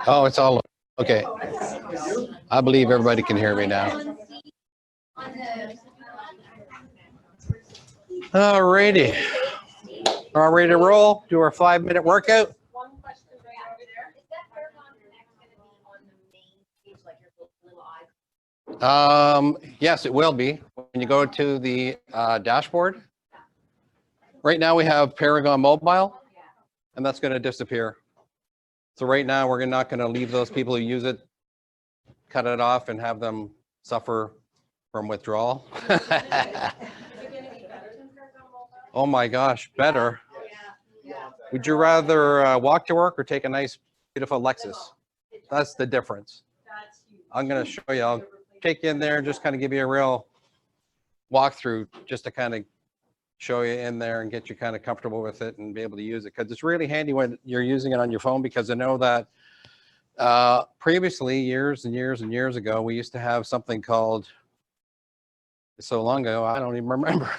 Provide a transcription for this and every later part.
Oh, it's all okay. I believe everybody can hear me now. All righty. All ready to roll? Do our 5-minute workout. Yes, it will be. When you go to the dashboard, right now we have Paragon Mobile, and that's going to disappear. So right now we're not going to leave those people who use it, cut it off, and have them suffer from withdrawal. Oh my gosh, better. Would you rather walk to work or take a nice, beautiful Lexus? That's the difference. I'm going to show you. I'll take you in there and just kind of give you a real walkthrough just to kind of show you in there and get you kind of comfortable with it and be able to use it, because it's really handy when you're using it on your phone, because I know that previously, years and years and years ago, we used to have something called, so long ago, I don't even remember,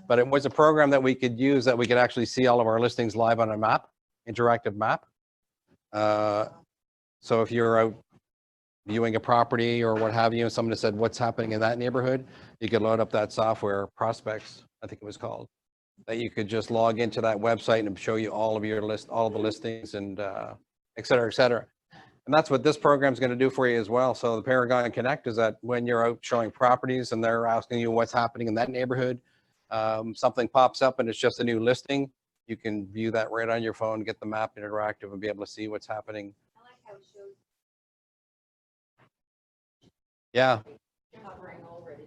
but it was a program that we could use that we could actually see all of our listings live on a map, interactive map. So if you're out viewing a property or what have you, and someone said, what's happening in that neighborhood, you could load up that software, Prospects, I think it was called, that you could just log into that website and show you all of your all of the listings and et cetera, et cetera. And that's what this program is going to do for you as well. So the Paragon Connect is that when you're out showing properties and they're asking you what's happening in that neighborhood, something pops up and it's just a new listing, you can view that right on your phone, get the map interactive, and be able to see what's happening. I like how it shows. Yeah. Covering already.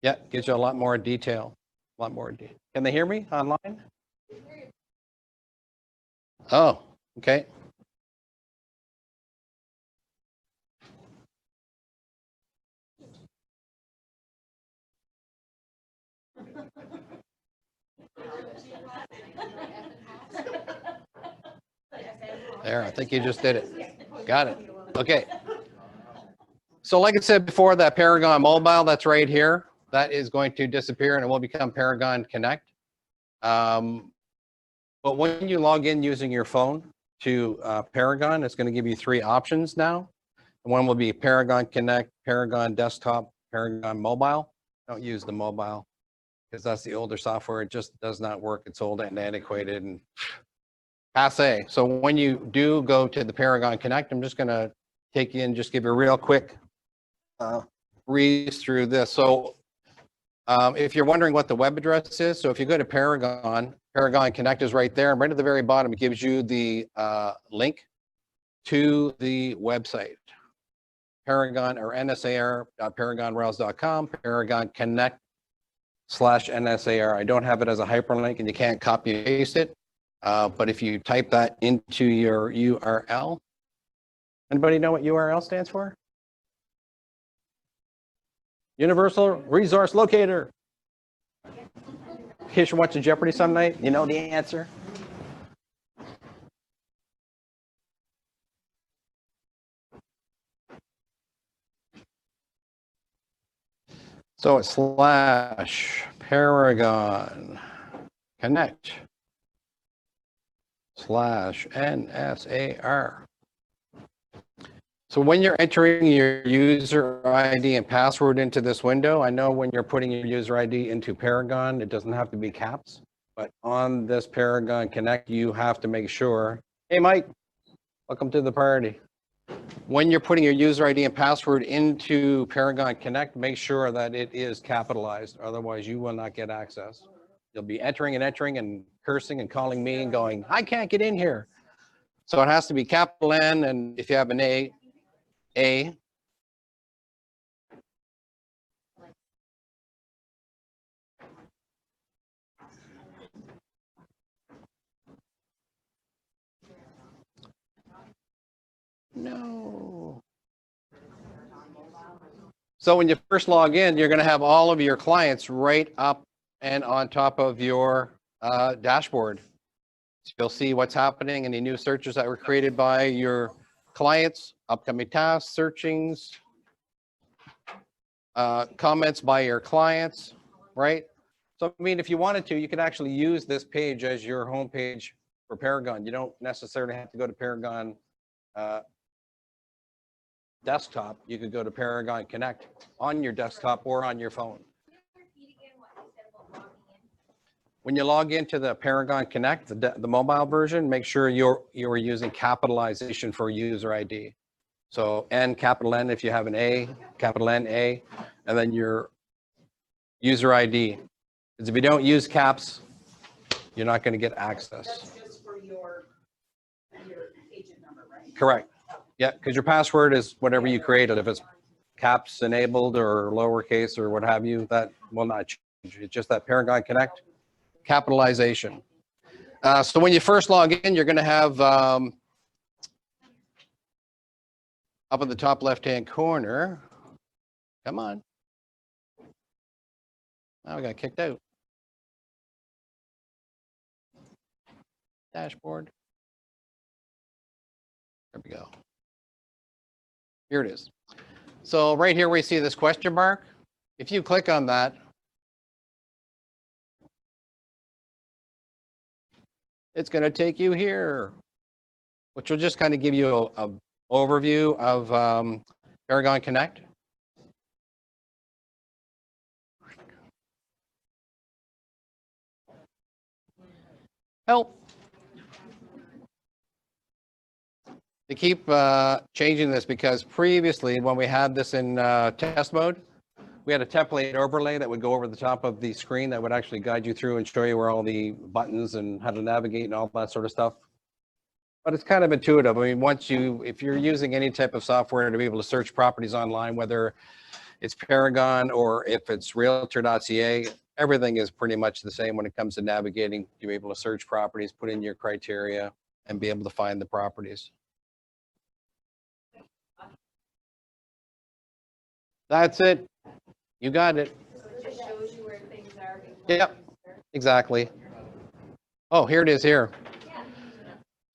Yeah, gives you a lot more detail. A lot more detail. Can they hear me online? Oh, okay. There, I think you just did it. Got it. Okay. So like I said before, that Paragon Mobile, that's right here, that is going to disappear and it will become Paragon Connect. But when you log in using your phone to Paragon, it's going to give you 3 options now. One will be Paragon Connect, Paragon Desktop, Paragon Mobile. Don't use the mobile because that's the older software. It just does not work. It's old and antiquated and passe. So when you do go to the Paragon Connect, I'm just going to take you in, just give you a real quick read through this. So if you're wondering what the web address is, so if you go to Paragon Connect is right there, and right at the very bottom, it gives you the link to the website, Paragon or nsar.paragonrails.com, Paragon Connect /NSAR. I don't have it as a hyperlink and you can't copy and paste it. But if you type that into your URL, anybody know what URL stands for? Universal Resource Locator. In case you're watching Jeopardy some night, you know the answer. So it's /Paragon Connect /NSAR. So when you're entering your user ID and password into this window, I know when you're putting your user ID into Paragon, it doesn't have to be caps, but on this Paragon Connect, you have to make sure, hey, Mike, welcome to the party. When you're putting your user ID and password into Paragon Connect, make sure that it is capitalized. Otherwise, you will not get access. You'll be entering and cursing and calling me and going, I can't get in here. So it has to be capital N, and if you have an A. No. So when you first log in, you're going to have all of your clients right up and on top of your dashboard. So you'll see what's happening, any new searches that were created by your clients, upcoming tasks, searchings, comments by your clients, right? So, I mean, if you wanted to, you could actually use this page as your home page for Paragon. You don't necessarily have to go to Paragon desktop. You could go to Paragon Connect on your desktop or on your phone. When you log into the Paragon Connect, the mobile version, make sure you're using capitalization for user ID. So N, capital N if you have an A, capital N, A, and then your user ID. Because if you don't use caps, you're not going to get access. That's just for your agent number, right? Correct. Yeah, because your password is whatever you created. If it's caps enabled or lowercase or what have you, that will not change. It's just that Paragon Connect capitalization. So when you first log in, you're going to have up in the top left-hand corner. Come on. Now we got kicked out. Dashboard. There we go. Here it is. So right here we see this question mark. If you click on that, it's going to take you here, which will just kind of give you a overview of Paragon Connect. Help. To keep changing this, because previously when we had this in test mode, we had a template overlay that would go over the top of the screen that would actually guide you through and show you where all the buttons and how to navigate and all that sort of stuff. But it's kind of intuitive. I mean, if you're using any type of software to be able to search properties online, whether it's Paragon or if it's realtor.ca, everything is pretty much the same when it comes to navigating. You're able to search properties, put in your criteria, and be able to find the properties. That's it. You got it. So it just shows you where things are. Yep, exactly. Oh, here it is here.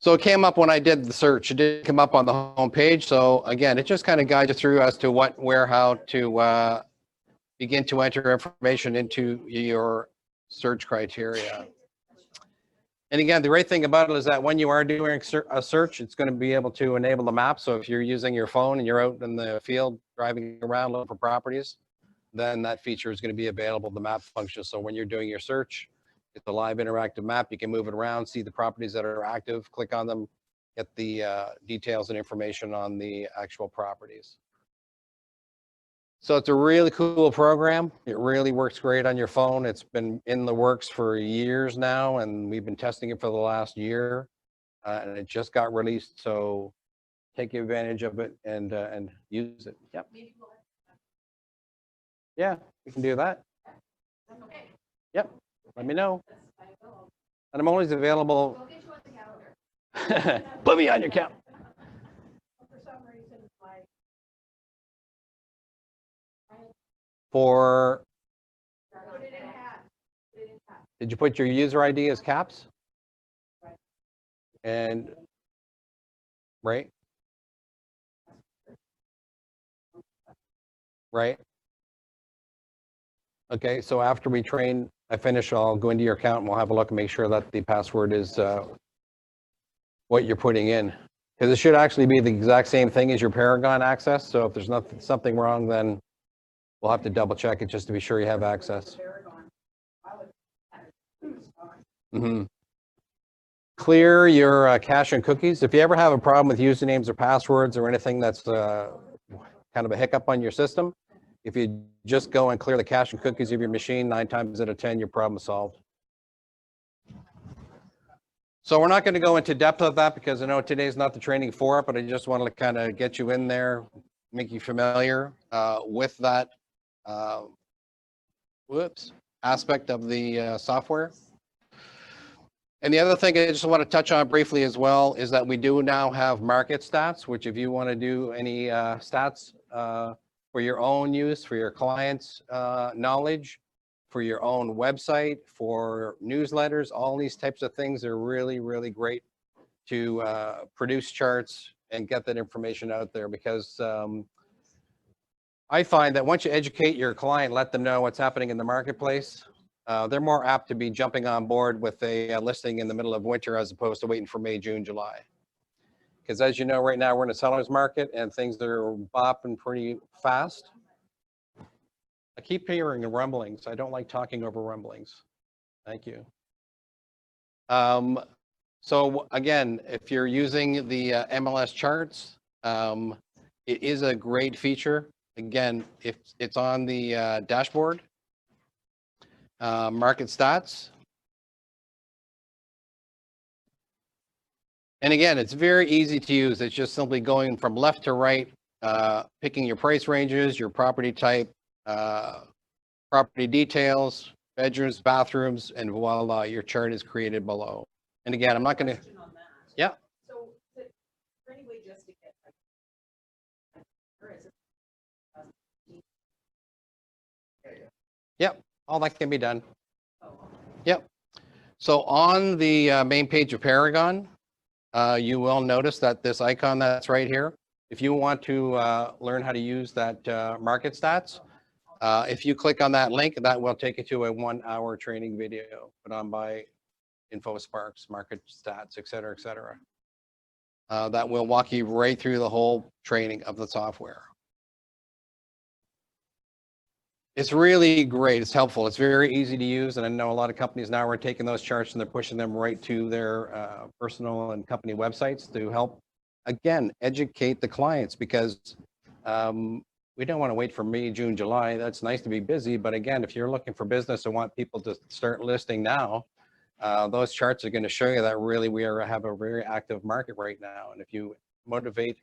So it came up when I did the search. It didn't come up on the home page. So again, it just kind of guides you through as to what, where, how to begin to enter information into your search criteria. And again, the great thing about it is that when you are doing a search, it's going to be able to enable the map. So if you're using your phone and you're out in the field driving around looking for properties, then that feature is going to be available, the map function. So when you're doing your search, it's a live interactive map. You can move it around, see the properties that are active, click on them, get the details and information on the actual properties. So it's a really cool program. It really works great on your phone. It's been in the works for years now, and we've been testing it for the last year, and it just got released. So take advantage of it and use it. Yep. Yeah, we can do that. Yep. Let me know. And I'm always available. Put me on your count. For, did you put your user ID as caps? And, right? Right? Okay, so after we I finish, I'll go into your account and we'll have a look and make sure that the password is what you're putting in. Because it should actually be the exact same thing as your Paragon access. So if there's something wrong, then we'll have to double check it just to be sure you have access. Mm-hmm. Clear your cache and cookies. If you ever have a problem with usernames or passwords or anything that's kind of a hiccup on your system, if you just go and clear the cache and cookies of your machine, 9 times out of 10, your problem is solved. So we're not going to go into depth of that because I know today's not the training for it, but I just wanted to kind of get you in there, make you familiar with that aspect of the software. And the other thing I just want to touch on briefly as well is that we do now have market stats, which if you want to do any stats for your own use, for your clients' knowledge, for your own website, for newsletters, all these types of things are really, really great to produce charts and get that information out there, because I find that once you educate your client, let them know what's happening in the marketplace, they're more apt to be jumping on board with a listing in the middle of winter as opposed to waiting for May, June, July. Because as you know, right now we're in a seller's market and things are bopping pretty fast. I keep hearing the rumblings. I don't like talking over rumblings. Thank you. So again, if you're using the MLS charts, it is a great feature. Again, if it's on the dashboard, market stats. And again, it's very easy to use. It's just simply going from left to right, picking your price ranges, your property type, property details, bedrooms, bathrooms, and voila, your chart is created below. And again, I'm not going to. Question on that. Yeah. So, is there any way just to get, like, or is it? Yep, all that can be done. Oh, okay. Yep. So on the main page of Paragon, you will notice that this icon that's right here, if you want to learn how to use that market stats, if you click on that link, that will take you to a 1-hour training video put on by InfoSparks, market stats, et cetera, et cetera. That will walk you right through the whole training of the software. It's really great. It's helpful. It's very easy to use. And I know a lot of companies now are taking those charts and they're pushing them right to their personal and company websites to help, again, educate the clients, because we don't want to wait for May, June, July. That's nice to be busy. But again, if you're looking for business and want people to start listing now, those charts are going to show you that really we have a very active market right now. And if you motivate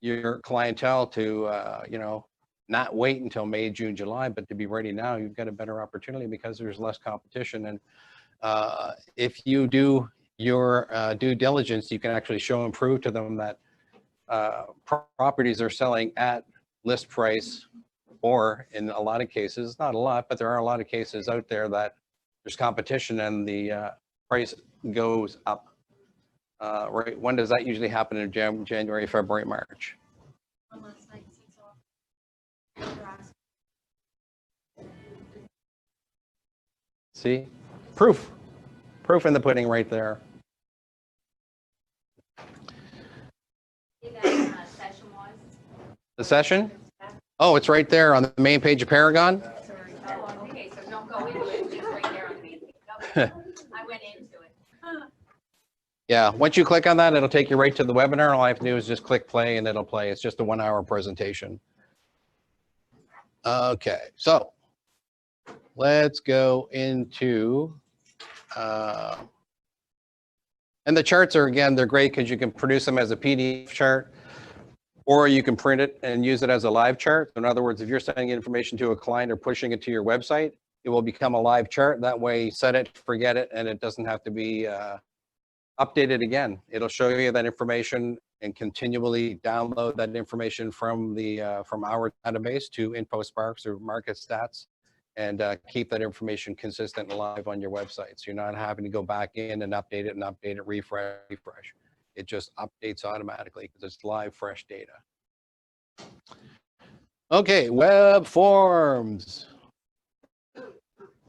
your clientele to, not wait until May, June, July, but to be ready now, you've got a better opportunity because there's less competition. And if you do your due diligence, you can actually show and prove to them that properties are selling at list price, or in a lot of cases, not a lot, but there are a lot of cases out there that there's competition and the price goes up. Right? When does that usually happen? In January, February, March? Unless like it's off. See, proof in the pudding right there. That session was. The session? Oh, it's right there on the main page of Paragon. Oh, okay, so don't go into it, it's right there on the main page. Okay. I went into it. Yeah, once you click on that, it'll take you right to the webinar. All I have to do is just click play and it'll play. It's just a 1-hour presentation. Okay, so let's go into, and the charts are, again, they're great because you can produce them as a PDF chart, or you can print it and use it as a live chart. In other words, if you're sending information to a client or pushing it to your website, it will become a live chart. That way, set it, forget it, and it doesn't have to be updated again. It'll show you that information and continually download that information from the from our database to InfoSparks or Market Stats, and keep that information consistent and live on your website. So you're not having to go back in and update it, refresh. It just updates automatically because it's live, fresh data. Okay, web forms.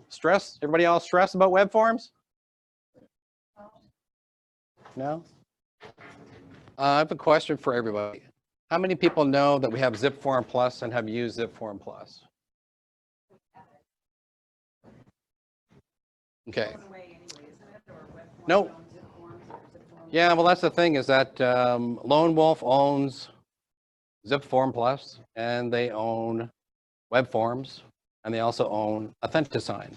Stress? Everybody else stressed about web forms? No? I have a question for everybody. How many people know that we have Zip Form Plus and have used Zip Form Plus? Okay. Nope. Yeah, well, that's the thing, is that Lone Wolf owns Zip Form Plus, and they own Web Forms, and they also own Authentisign.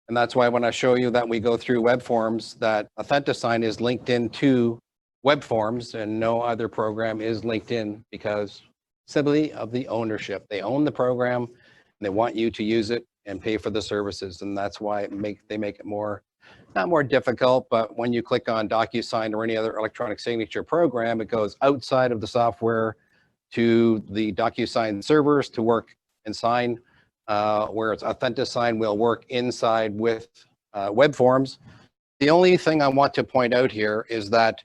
And that's why when I show you that we go through Web Forms, that Authentisign is linked into Web Forms, and no other program is linked in, because simply of the ownership. They own the program, and they want you to use it and pay for the services. And that's why they make it more, not more difficult, but when you click on DocuSign or any other electronic signature program, it goes outside of the software to the DocuSign servers to work and sign, whereas Authentisign will work inside with Web Forms. The only thing I want to point out here is that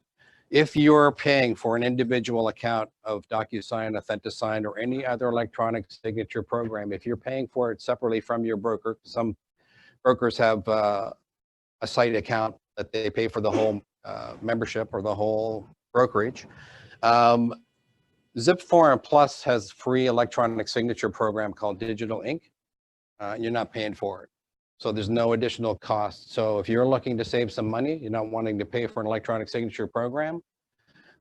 if you're paying for an individual account of DocuSign, Authentisign, or any other electronic signature program, if you're paying for it separately from your broker, some brokers have a site account that they pay for the whole membership or the whole brokerage. Zip Forum Plus has free electronic signature program called Digital Ink. You're not paying for it. So there's no additional cost. So if you're looking to save some money, you're not wanting to pay for an electronic signature program,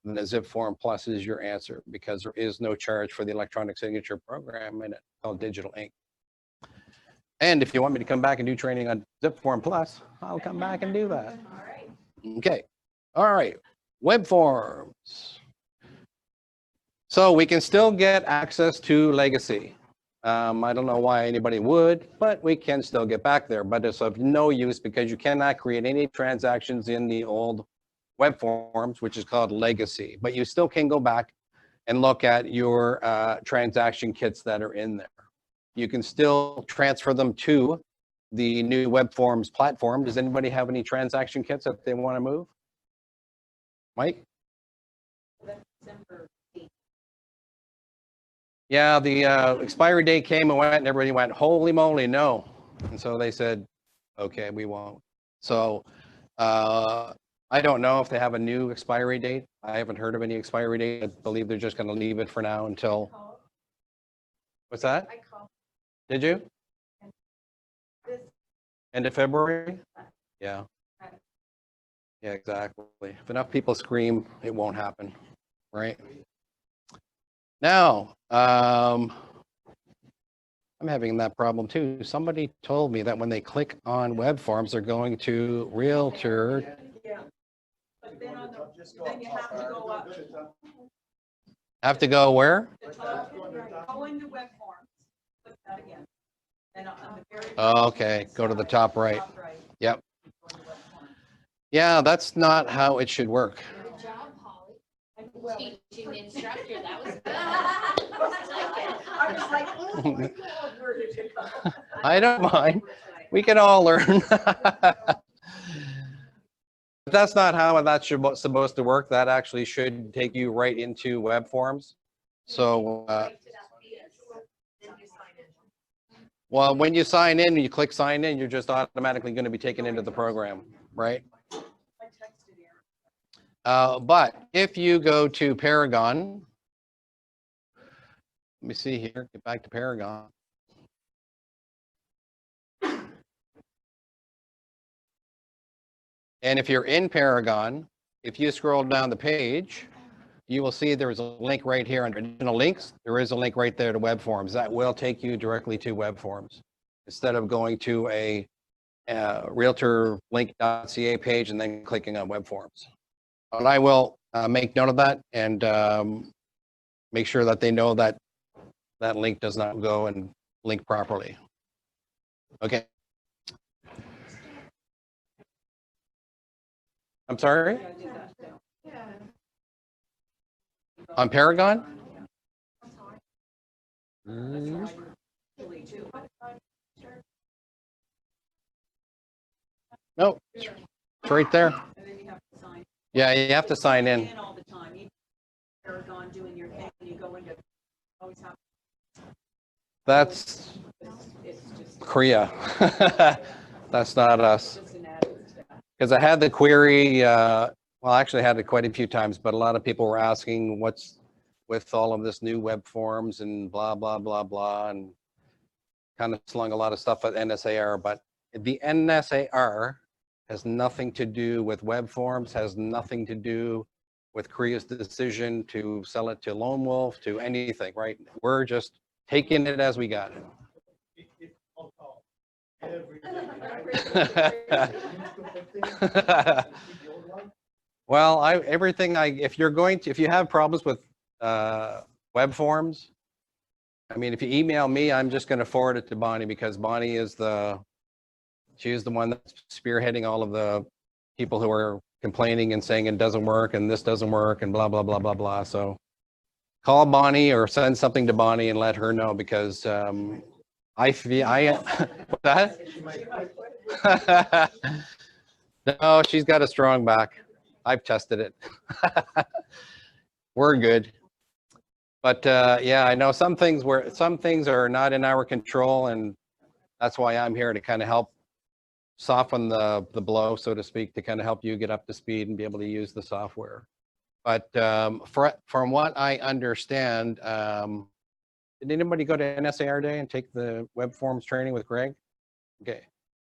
then the Zip Forum Plus is your answer, because there is no charge for the electronic signature program in it called Digital Ink. And if you want me to come back and do training on Zip Forum Plus, I'll come back and do that. All right. Okay. All right. Web forms. So we can still get access to legacy. I don't know why anybody would, but we can still get back there. But it's of no use because you cannot create any transactions in the old web forms, which is called legacy. But you still can go back and look at your transaction kits that are in there. You can still transfer them to the new web forms platform. Does anybody have any transaction kits that they want to move? Mike? December 8th. Yeah, the expiry date came and went, and everybody went, holy moly, no. And so they said, okay, we won't. So I don't know if they have a new expiry date. I haven't heard of any expiry date. I believe they're just going to leave it for now until, what's that? I called Did you? this. End of February? Yeah. Yeah, exactly. If enough people scream, it won't happen, right? Now, I'm having that problem too. Somebody told me that when they click on web forms, they're going to Realtor. Yeah. But then on the, then you have to go up. Have to go where? The top, go into web forms. Click that again. Then on the very. Oh, okay, go to the top right. Top right. Yep. Go into web forms. Yeah, that's not how it should work. Good job, Holly. Teaching instructor, that was good. I I was like, oh my God, where did it come? I don't mind. We can all learn. But that's not how that's supposed to work. That actually should take you right into web forms. So, well, when you sign in, you click sign in, you're just automatically going to be taken into the program, right? I texted Aaron. But if you go to Paragon, let me see here, get back to Paragon. And if you're in Paragon, if you scroll down the page, you will see there is a link right here under additional links. There is a link right there to web forms. That will take you directly to web forms instead of going to a realtorlink.ca page and then clicking on web forms. But I will make note of that and make sure that they know that that link does not go and link properly. Okay. I'm sorry? On Paragon? No, it's right there. And then you have to sign. Yeah, you have to sign in. All the time. You Paragon doing your thing, and you go into, always have. That's It's just. Korea. That's not us. Just an added step. Because I had the query, well, I actually had it quite a few times, but a lot of people were asking what's with all of this new web forms and blah, blah, blah, blah, and kind of slung a lot of stuff at NSAR, but the NSAR has nothing to do with web forms, has nothing to do with Korea's decision to sell it to Lone Wolf, to anything, right? We're just taking it as we got it. Well, if you have problems with web forms, I mean, if you email me, I'm just going to forward it to Bonnie because Bonnie is she's the one that's spearheading all of the people who are complaining and saying it doesn't work and this doesn't work and blah, blah, blah, blah, blah. So call Bonnie or send something to Bonnie and let her know because what's that? No, she's got a strong back. I've tested it. We're good. But yeah, I know some things are not in our control, and that's why I'm here to kind of help soften the blow, so to speak, to kind of help you get up to speed and be able to use the software. But from what I understand, did anybody go to NSAR Day and take the Webforms training with Greg? Okay.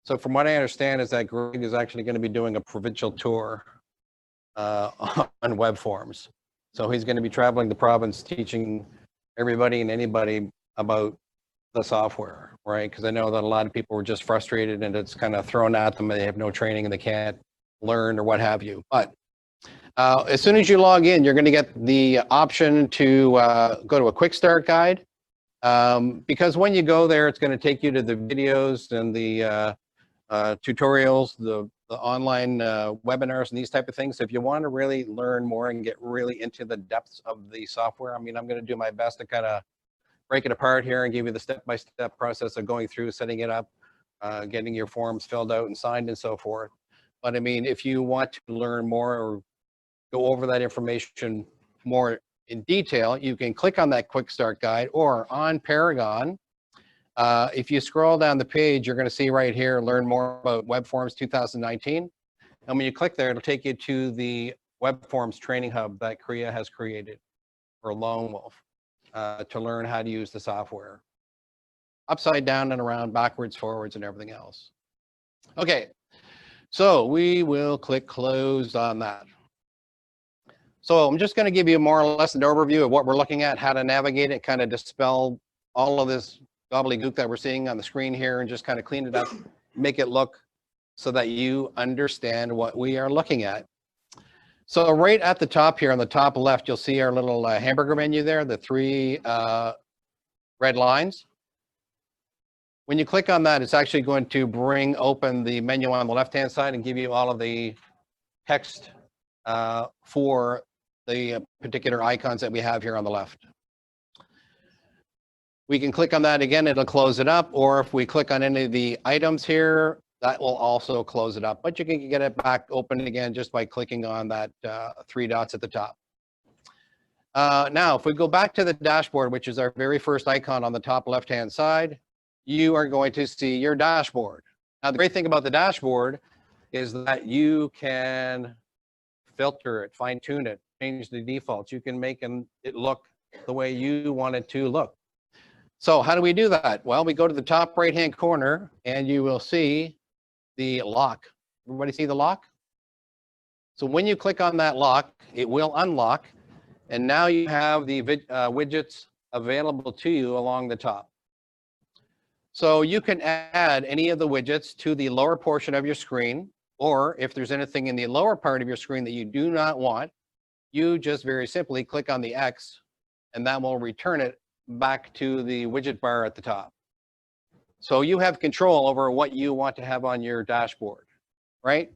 So from what I understand is that Greg is actually going to be doing a provincial tour on Webforms. So he's going to be traveling the province teaching everybody and anybody about the software, right? Because I know that a lot of people were just frustrated and it's kind of thrown at them and they have no training and they can't learn or what have you. But as soon as you log in, you're going to get the option to go to a quick start guide. Because when you go there, it's going to take you to the videos and the tutorials, the online webinars and these type of things. So if you want to really learn more and get really into the depths of the software, I mean, I'm going to do my best to kind of break it apart here and give you the step-by-step process of going through, setting it up, getting your forms filled out and signed and so forth. But I mean, if you want to learn more or go over that information more in detail, you can click on that quick start guide, or on Paragon. If you scroll down the page, you're going to see right here, learn more about Webforms 2019. And when you click there, it'll take you to the Webforms training hub that Korea has created for Lone Wolf to learn how to use the software. Upside down and around, backwards, forwards, and everything else. Okay, so we will click close on that. So I'm just going to give you more or less an overview of what we're looking at, how to navigate it, kind of dispel all of this gobbledygook that we're seeing on the screen here and just kind of clean it up, make it look so that you understand what we are looking at. So right at the top here on the top left, you'll see our little hamburger menu there, the three red lines. When you click on that, it's actually going to bring open the menu on the left-hand side and give you all of the text for the particular icons that we have here on the left. We can click on that again, it'll close it up, or if we click on any of the items here, that will also close it up. But you can get it back open again just by clicking on that three dots at the top. Now, if we go back to the dashboard, which is our very first icon on the top left-hand side, you are going to see your dashboard. Now, the great thing about the dashboard is that you can filter it, fine-tune it, change the defaults. You can make it look the way you want it to look. So how do we do that? Well, we go to the top right-hand corner and you will see the lock. Everybody see the lock? So when you click on that lock, it will unlock. And now you have the widgets available to you along the top. So you can add any of the widgets to the lower portion of your screen, or if there's anything in the lower part of your screen that you do not want, you just very simply click on the X and that will return it back to the widget bar at the top. So you have control over what you want to have on your dashboard, right?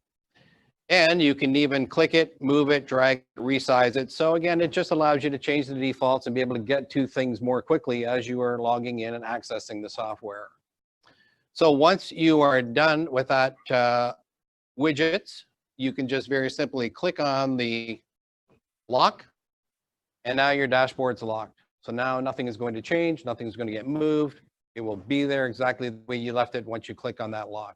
And you can even click it, move it, drag, resize it. So again, it just allows you to change the defaults and be able to get to things more quickly as you are logging in and accessing the software. So once you are done with that widgets, you can just very simply click on the lock, and now your dashboard's locked. So now nothing is going to change, nothing's going to get moved. It will be there exactly the way you left it once you click on that lock.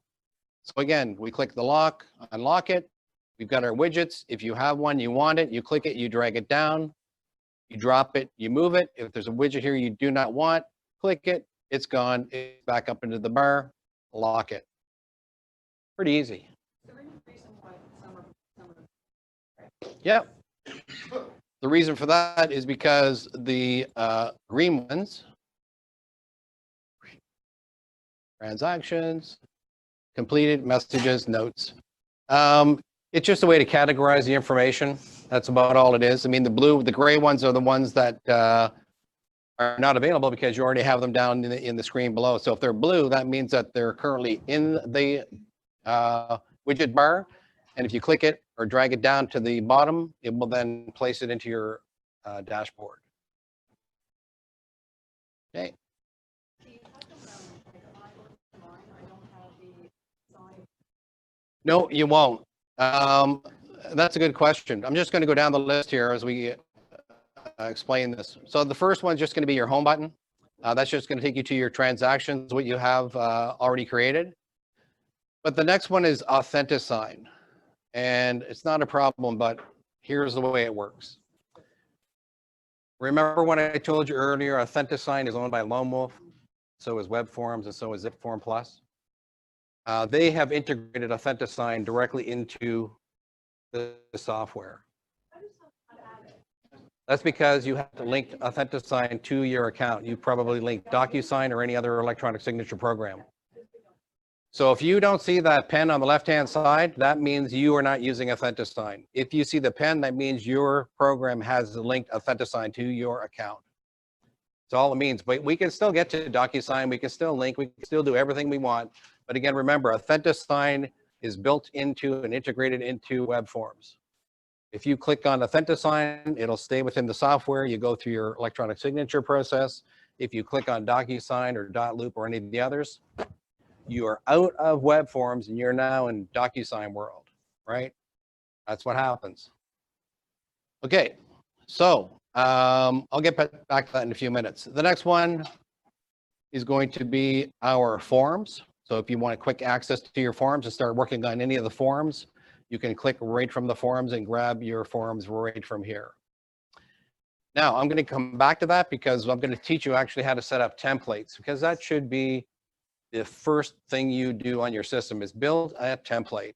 So again, we click the lock, unlock it. We've got our widgets. If you have one, you want it, you click it, you drag it down, you drop it, you move it. If there's a widget here you do not want, click it, it's gone, it's back up into the bar, lock it. Pretty easy. Yep. The reason for that is because the green ones, transactions, completed, messages, notes. It's just a way to categorize the information. That's about all it is. I mean, the gray ones are the ones that are not available because you already have them down in the screen below. So if they're blue, that means that they're currently in the widget bar. And if you click it or drag it down to the bottom, it will then place it into your dashboard. Okay. No, you won't. That's a good question. I'm just going to go down the list here as we explain this. So the first one's just going to be your home button. That's just going to take you to your transactions, what you have already created. But the next one is Authentisign. And it's not a problem, but here's the way it works. Remember when I told you earlier, Authentisign is owned by Lone Wolf, so is Webforms, and so is ZipForm Plus. They have integrated Authentisign directly into the software. That's because you have to link Authentisign to your account. You probably link DocuSign or any other electronic signature program. So if you don't see that pen on the left-hand side, that means you are not using Authentisign. If you see the pen, that means your program has linked Authentisign to your account. That's all it means. But we can still get to DocuSign. We can still link. We can still do everything we want. But again, remember, Authentisign is built into and integrated into Webforms. If you click on Authentisign, it'll stay within the software. You go through your electronic signature process. If you click on DocuSign or .loop or any of the others, you are out of Webforms and you're now in DocuSign world, right? That's what happens. Okay, so I'll get back to that in a few minutes. The next one is going to be our forms. So if you want quick access to your forms and start working on any of the forms, you can click right from the forms and grab your forms right from here. Now, I'm going to come back to that because I'm going to teach you actually how to set up templates, because that should be the first thing you do on your system is build a template,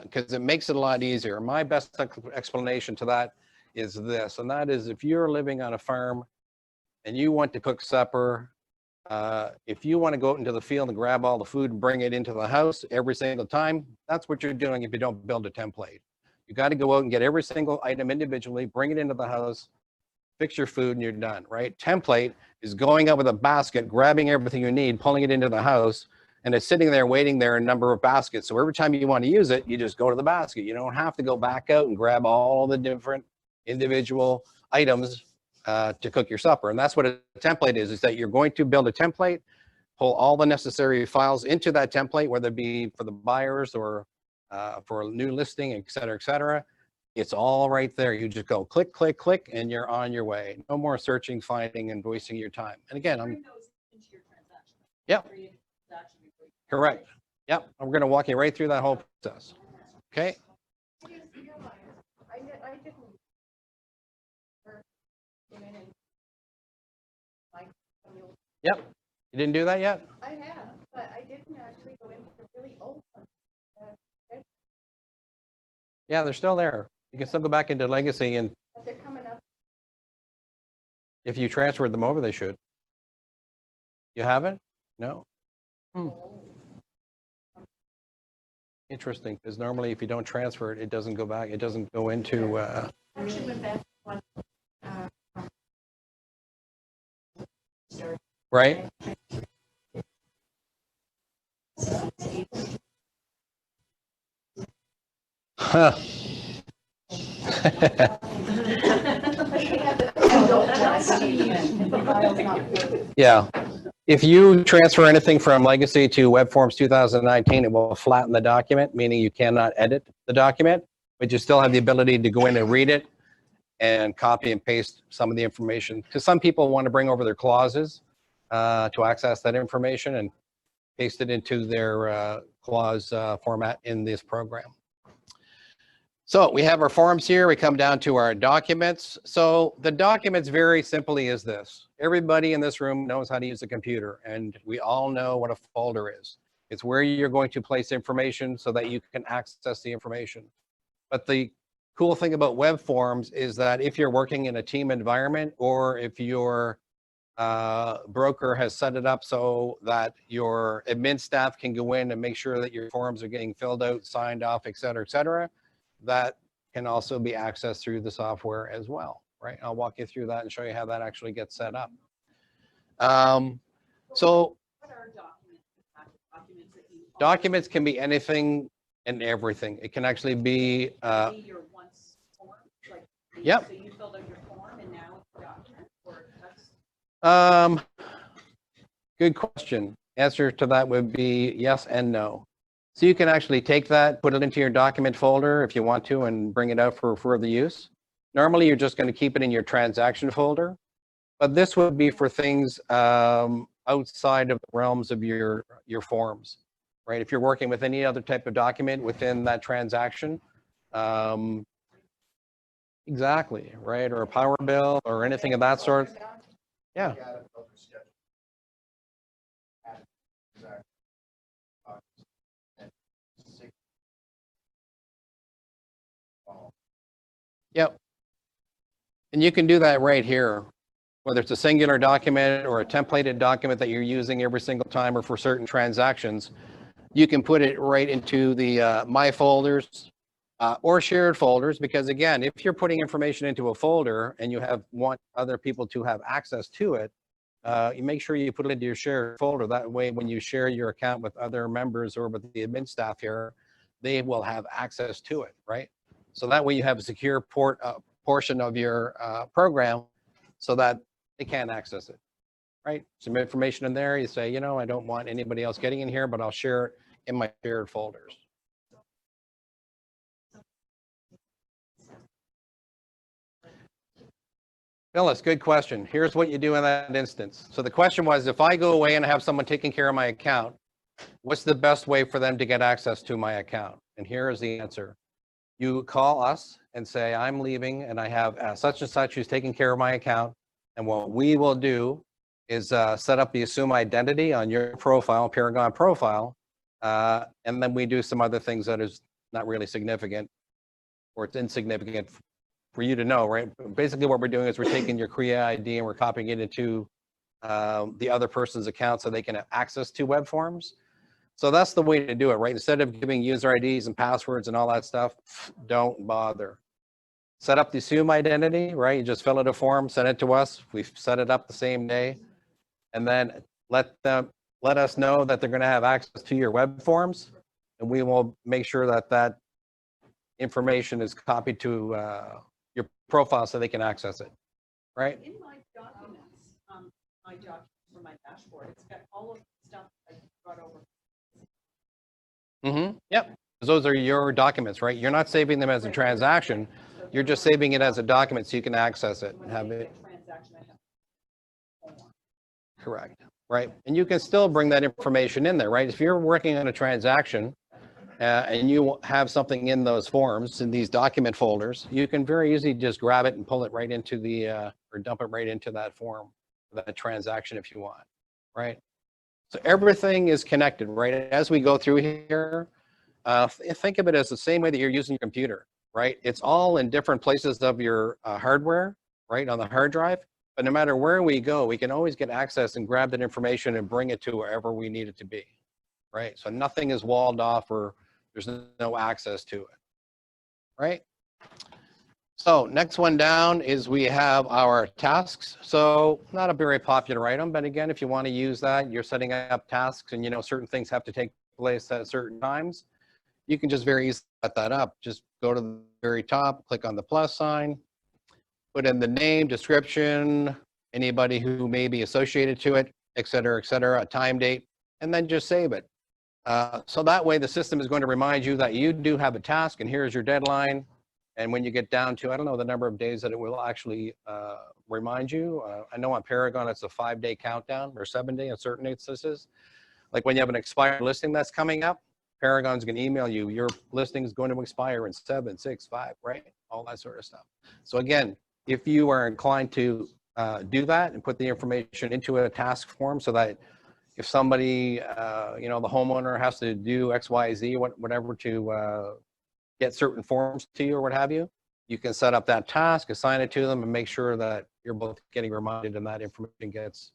because it makes it a lot easier. My best explanation to that is this, and that is if you're living on a farm and you want to cook supper, if you want to go out into the field and grab all the food and bring it into the house every single time, that's what you're doing if you don't build a template. You got to go out and get every single item individually, bring it into the house, fix your food, and you're done, right? Template is going out with a basket, grabbing everything you need, pulling it into the house, and it's sitting there waiting there in a number of baskets. So every time you want to use it, you just go to the basket. You don't have to go back out and grab all the different individual items to cook your supper. And that's what a template is that you're going to build a template, pull all the necessary files into that template, whether it be for the buyers or for a new listing, et cetera, et cetera. It's all right there. You just go click, click, click, and you're on your way. No more searching, finding, and wasting your time. And again, Yep. Correct. Yep. I'm going to walk you right through that whole process. Okay. Yep. You didn't do that yet? I have, but I didn't actually go into the really old one. Yeah, they're still there. You can still go back into Legacy, and But they're coming up. if you transferred them over, they should. You haven't? No? Interesting, because normally if you don't transfer it, it doesn't go back. It doesn't go into... Actually went back one. Right? Huh. Yeah. If you transfer anything from Legacy to Webforms 2019, it will flatten the document, meaning you cannot edit the document, but you still have the ability to go in and read it and copy and paste some of the information. Because some people want to bring over their clauses to access that information and paste it into their clause format in this program. So we have our forms here. We come down to our documents. So the documents very simply is this. Everybody in this room knows how to use a computer, and we all know what a folder is. It's where you're going to place information so that you can access the information. But the cool thing about Webforms is that if you're working in a team environment, or if your broker has set it up so that your admin staff can go in and make sure that your forms are getting filled out, signed off, et cetera, that can also be accessed through the software as well, right? I'll walk you through that and show you how that actually gets set up. So What are documents? Documents that you. documents can be anything and everything. It can actually be, Your once form, like. Yep. So you filled out your form and now it's a document, or that's. Good question. Answer to that would be yes and no. So you can actually take that, put it into your document folder if you want to, and bring it out for further use. Normally, you're just going to keep it in your transaction folder, but this would be for things outside of the realms of your forms. right? If you're working with any other type of document within that transaction, exactly, right? Or a power bill or anything of that sort. Yeah. Yep. And you can do that right here, whether it's a singular document or a templated document that you're using every single time or for certain transactions. You can put it right into the My Folders or shared folders, because again, if you're putting information into a folder and you want other people to have access to it, you make sure you put it into your shared folder. That way, when you share your account with other members or with the admin staff here, they will have access to it, right? So that way you have a secure portion of your program so that they can't access it, right? Some information in there, you say, you know, I don't want anybody else getting in here, but I'll share it in my shared folders. Phyllis, good question. Here's what you do in that instance. So the question was, if I go away and have someone taking care of my account, what's the best way for them to get access to my account? And here is the answer. You call us and say, I'm leaving and I have such and such who's taking care of my account. And what we will do is set up the assume identity on your profile, Paragon profile. And then we do some other things that is not really significant, or it's insignificant for you to know, right? Basically what we're doing is we're taking your CREA ID and we're copying it into the other person's account so they can have access to web forms. So that's the way to do it, right? Instead of giving user IDs and passwords and all that stuff, don't bother. Set up the assume identity, right? You just fill out a form, send it to us. We've set it up the same day. And then let us know that they're going to have access to your web forms. And we will make sure that that information is copied to your profile so they can access it, right? In my documents, my document for my dashboard, it's got all of the stuff I brought over. Yep. Those are your documents, right? You're not saving them as a transaction. You're just saving it as a document so you can access it and have it. Correct. Right. And you can still bring that information in there, right? If you're working on a transaction and you have something in those forms, in these document folders, you can very easily just grab it and pull it right into the, or dump it right into that form, that transaction if you want, right? So everything is connected, right? As we go through here, think of it as the same way that you're using your computer, right? It's all in different places of your hardware, right, on the hard drive. But no matter where we go, we can always get access and grab that information and bring it to wherever we need it to be, right? So nothing is walled off or there's no access to it, right? So next one down is we have our tasks. So not a very popular item, but again, if you want to use that, you're setting up tasks and you know certain things have to take place at certain times. You can just very easily set that up. Just go to the very top, click on the plus sign, put in the name, description, anybody who may be associated to it, et cetera, a time date, and then just save it. So that way the system is going to remind you that you do have a task and here's your deadline. And when you get down to, I don't know the number of days that it will actually remind you. I know on Paragon, it's a 5-day countdown or 7-day in certain instances. Like when you have an expired listing that's coming up, Paragon's going to email you, your listing is going to expire in 7, 6, 5, right? All that sort of stuff. So again, if you are inclined to do that and put the information into a task form so that if somebody, you know, the homeowner has to do X, Y, Z, whatever to get certain forms to you or what have you, you can set up that task, assign it to them, and make sure that you're both getting reminded and that information gets.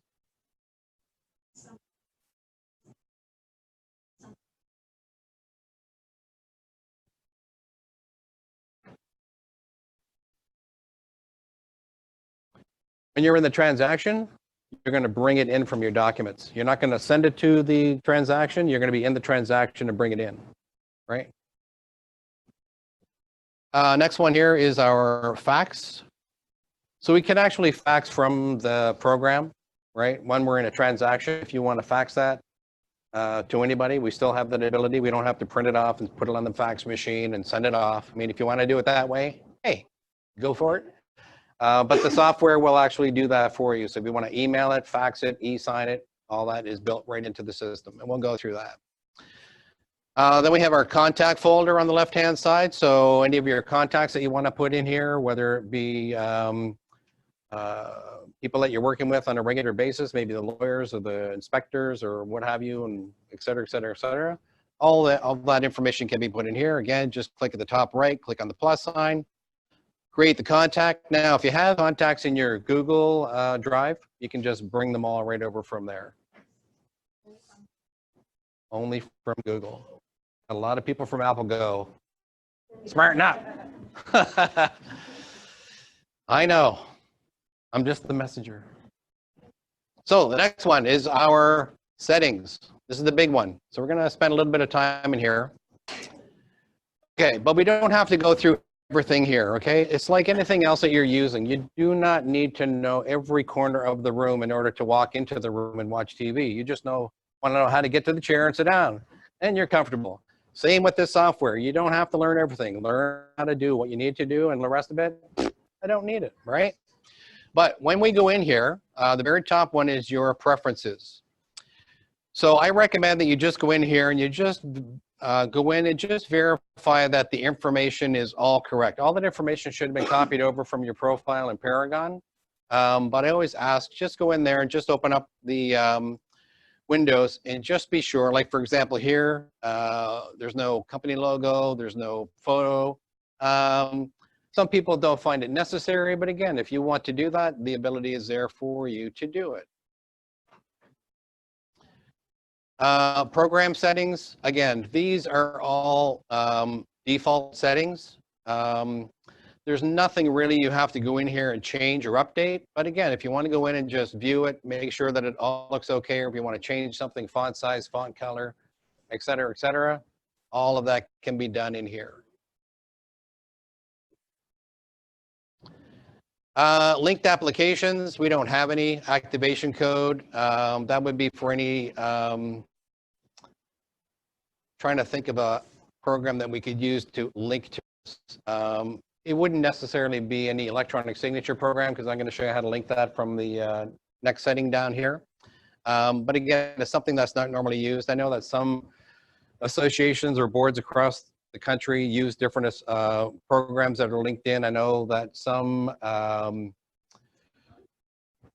When you're in the transaction, you're going to bring it in from your documents. You're not going to send it to the transaction. You're going to be in the transaction and bring it in, right? Next one here is our fax. So we can actually fax from the program, right? When we're in a transaction, if you want to fax that to anybody, we still have that ability. We don't have to print it off and put it on the fax machine and send it off. I mean, if you want to do it that way, hey, go for it. But the software will actually do that for you. So if you want to email it, fax it, e-sign it, all that is built right into the system. And we'll go through that. Then we have our contact folder on the left-hand side. So any of your contacts that you want to put in here, whether it be people that you're working with on a regular basis, maybe the lawyers or the inspectors or what have you, and et cetera, et cetera, et cetera. All that information can be put in here. Again, just click at the top right, click on the plus sign, create the contact. Now, if you have contacts in your Google Drive, you can just bring them all right over from there. Only from Google. A lot of people from Apple go, smarten up. I know. I'm just the messenger. So the next one is our settings. This is the big one. So we're going to spend a little bit of time in here. Okay, but we don't have to go through everything here, okay? It's like anything else that you're using. You do not need to know every corner of the room in order to walk into the room and watch TV. You just want to know how to get to the chair and sit down, and you're comfortable. Same with this software. You don't have to learn everything. Learn how to do what you need to do, and the rest of it, I don't need it, right? But when we go in here, the very top one is your preferences. So I recommend that you just go in here and you just go in and just verify that the information is all correct. All that information should have been copied over from your profile in Paragon. But I always ask, just go in there and just open up the Windows and just be sure. Like for example here, there's no company logo, there's no photo. Some people don't find it necessary, but again, if you want to do that, the ability is there for you to do it. Program settings, again, these are all default settings. There's nothing really you have to go in here and change or update. But again, if you want to go in and just view it, make sure that it all looks okay, or if you want to change something, font size, font color, et cetera, all of that can be done in here. Linked applications, we don't have any activation code. That would be for any, trying to think of a program that we could use to link to. It wouldn't necessarily be any electronic signature program, because I'm going to show you how to link that from the next setting down here. But again, it's something that's not normally used. I know that some associations or boards across the country use different programs that are linked in. I know that some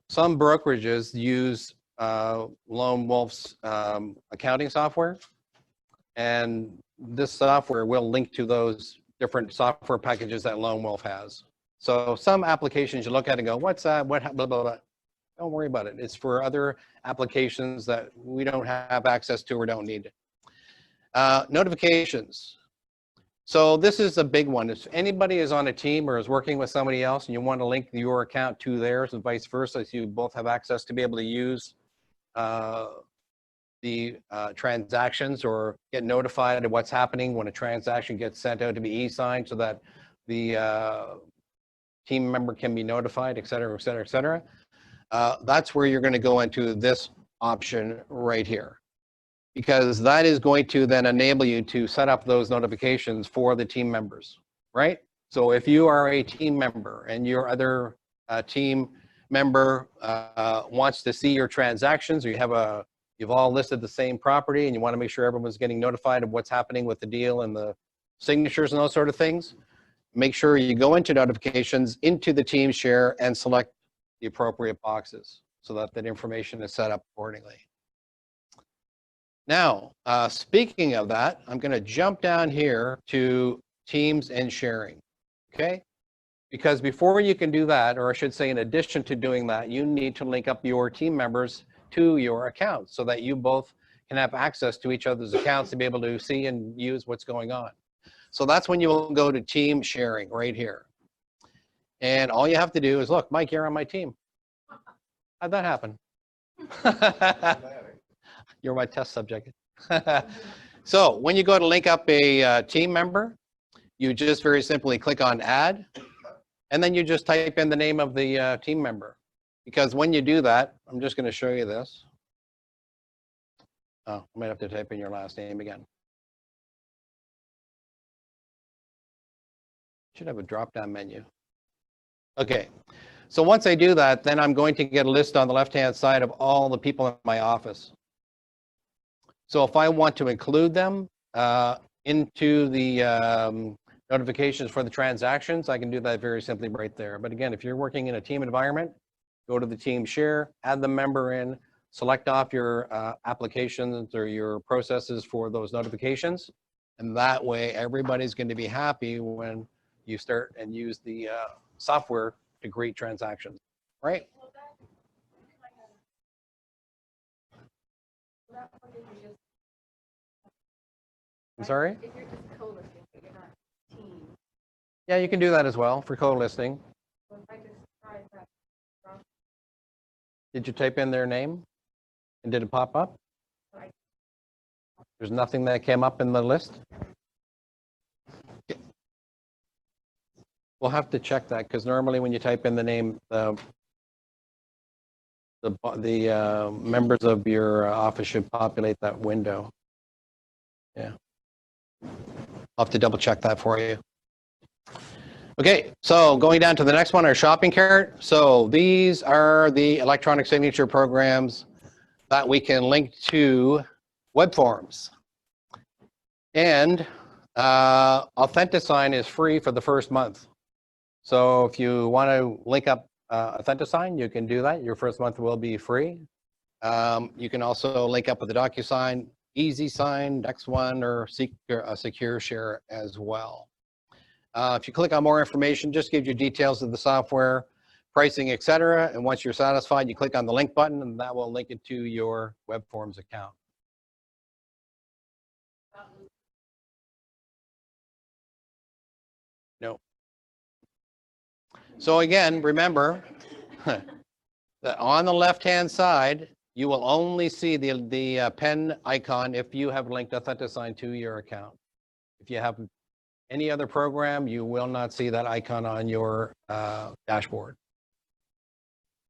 brokerages use Lone Wolf's accounting software, and this software will link to those different software packages that Lone Wolf has. So some applications you look at and go, what's that? What, blah, blah, blah. Don't worry about it. It's for other applications that we don't have access to or don't need. Notifications. So this is a big one. If anybody is on a team or is working with somebody else and you want to link your account to theirs and vice versa, so you both have access to be able to use the transactions or get notified of what's happening when a transaction gets sent out to be e-signed, so that the team member can be notified, et cetera, et cetera, et cetera. That's where you're going to go into this option right here, because that is going to then enable you to set up those notifications for the team members, right? So if you are a team member and your other team member wants to see your transactions, or you've all listed the same property and you want to make sure everyone's getting notified of what's happening with the deal and the signatures and those sort of things, make sure you go into notifications, into the team share, and select the appropriate boxes so that that information is set up accordingly. Now, speaking of that, I'm going to jump down here to Teams and sharing, okay? Because before you can do that, or I should say in addition to doing that, you need to link up your team members to your accounts so that you both can have access to each other's accounts to be able to see and use what's going on. So that's when you will go to team sharing right here. And all you have to do is, look, Mike, you're on my team. How'd that happen? You're my test subject. So when you go to link up a team member, you just very simply click on add, and then you just type in the name of the team member. Because when you do that, I'm just going to show you this. Oh, I might have to type in your last name again. Should have a drop-down menu. Okay, so once I do that, then I'm going to get a list on the left-hand side of all the people in my office. So if I want to include them, into the notifications for the transactions, I can do that very simply right there. But again, if you're working in a team environment, go to the team share, add the member in, select off your applications or your processes for those notifications. And that way, everybody's going to be happy when you start and use the software to greet transactions, right? I'm sorry? If you're just co-listing, but you're not team, Yeah, you can do that as well for co-listing. so if I just try that. Did you type in their name? And did it pop up? Right. There's nothing that came up in the list? We'll have to check that because normally when you type in the name, the members of your office should populate that window. Yeah. I'll have to double check that for you. Okay, so going down to the next one, our shopping cart. So these are the electronic signature programs that we can link to Webforms. And Authentisign is free for the first month. So if you want to link up Authentisign, you can do that. Your first month will be free. You can also link up with the DocuSign, EasySign, next one, or Secure Share as well. If you click on more information, just gives you details of the software, pricing, etc. And once you're satisfied, you click on the link button and that will link it to your Webforms account. No. So again, remember that on the left-hand side, you will only see the pen icon if you have linked Authentisign to your account. If you have any other program, you will not see that icon on your dashboard.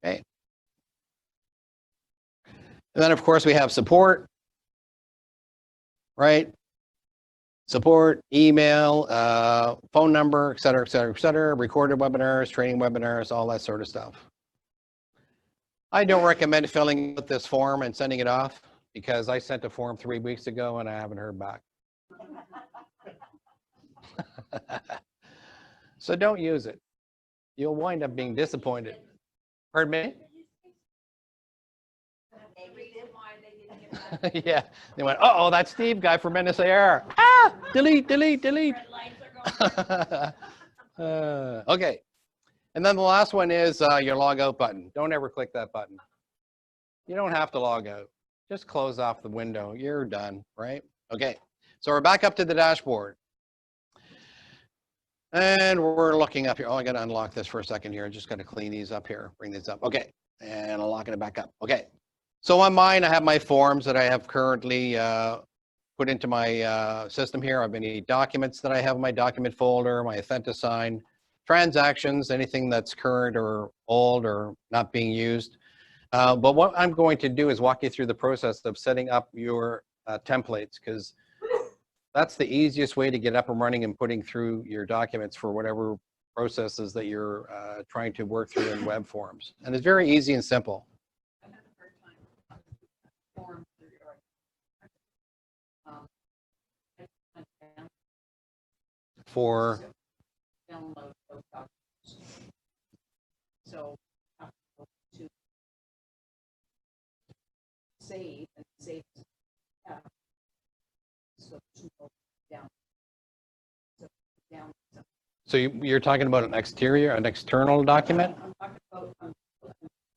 Okay. And then, of course, we have support, right? Support, email, phone number, et cetera, et cetera, et cetera, recorded webinars, training webinars, all that sort of stuff. I don't recommend filling out this form and sending it off because I sent a form 3 weeks ago and I haven't heard back. So don't use it. You'll wind up being disappointed. Pardon me? Yeah, they went, uh-oh, that Steve guy from NSAR. Ah, delete, delete, delete. Okay, and then the last one is your log out button. Don't ever click that button. You don't have to log out. Just close off the window. You're done, right? Okay, so we're back up to the dashboard. And we're looking up here. Oh, I got to unlock this for a second here. I just got to clean these up here, bring these up. Okay, and unlocking it back up. Okay, so on mine, I have my forms that I have currently put into my system here. I have any documents that I have in my document folder, my Authentisign, transactions, anything that's current or old or not being used. But what I'm going to do is walk you through the process of setting up your templates, because that's the easiest way to get up and running and putting through your documents for whatever processes that you're trying to work through in Webforms. And it's very easy and simple. For download those documents. So I have to go to save and save. Yeah. So to go down. So down. so you're talking about an external document? I'm talking about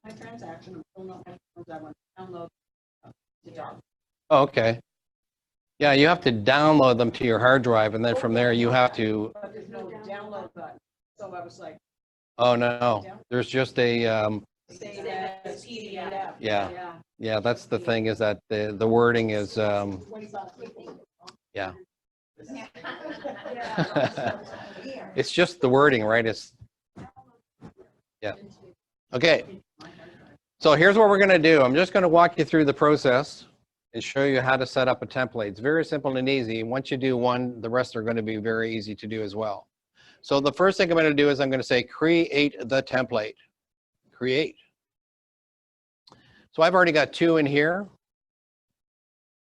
my transaction. I'm filling out my forms. I want to download the document. Oh, okay. Yeah, you have to download them to your hard drive, and then from there you have to. But there's no download button. So I was like, Oh no, there's just a. save as PDF. Yeah, that's the thing, is that the wording is yeah. It's just the wording, right? It's yeah. Okay. So here's what we're going to do. I'm just going to walk you through the process and show you how to set up a template. It's very simple and easy. Once you do one, the rest are going to be very easy to do as well. So the first thing I'm going to do is I'm going to say create the template. Create. So I've already got 2 in here,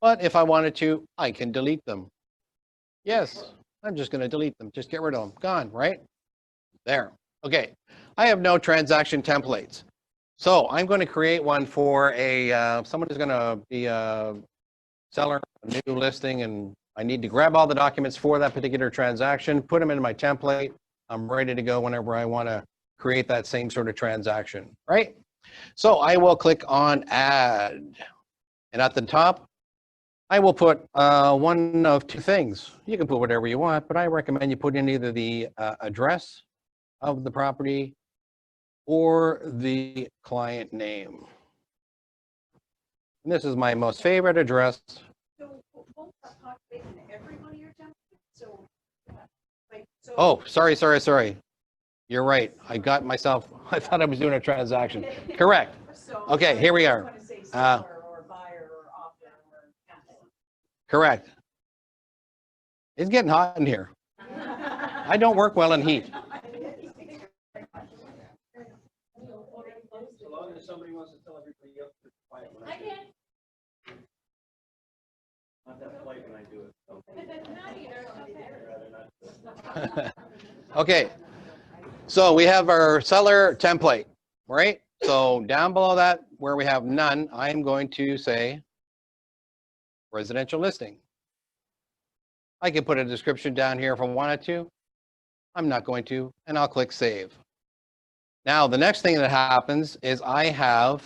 but if I wanted to, I can delete them. Yes, I'm just going to delete them. Just get rid of them. Gone, right? There. Okay. I have no transaction templates. So I'm going to create one for someone who's going to be a seller, a new listing, and I need to grab all the documents for that particular transaction, put them in my template. I'm ready to go whenever I want to create that same sort of transaction, right? So I will click on add. And at the top, I will put one of two things. You can put whatever you want, but I recommend you put in either the address of the property or the client name. And this is my most favorite address. So won't that populate in every one of your templates? So, Oh, sorry. You're right. I got myself, I thought I was doing a transaction. Correct. Okay, here we are. Seller or buyer or author or cancel. Correct. It's getting hot in here. I don't work well in heat. So long as somebody wants to tell everybody else to quiet when I I do it. can. Not that polite when I do it. Not either, okay. I'd rather not. Okay, so we have our seller template, right? So down below that, where we have none, I'm going to say residential listing. I can put a description down here if I wanted to. I'm not going to, and I'll click save. Now, the next thing that happens is I have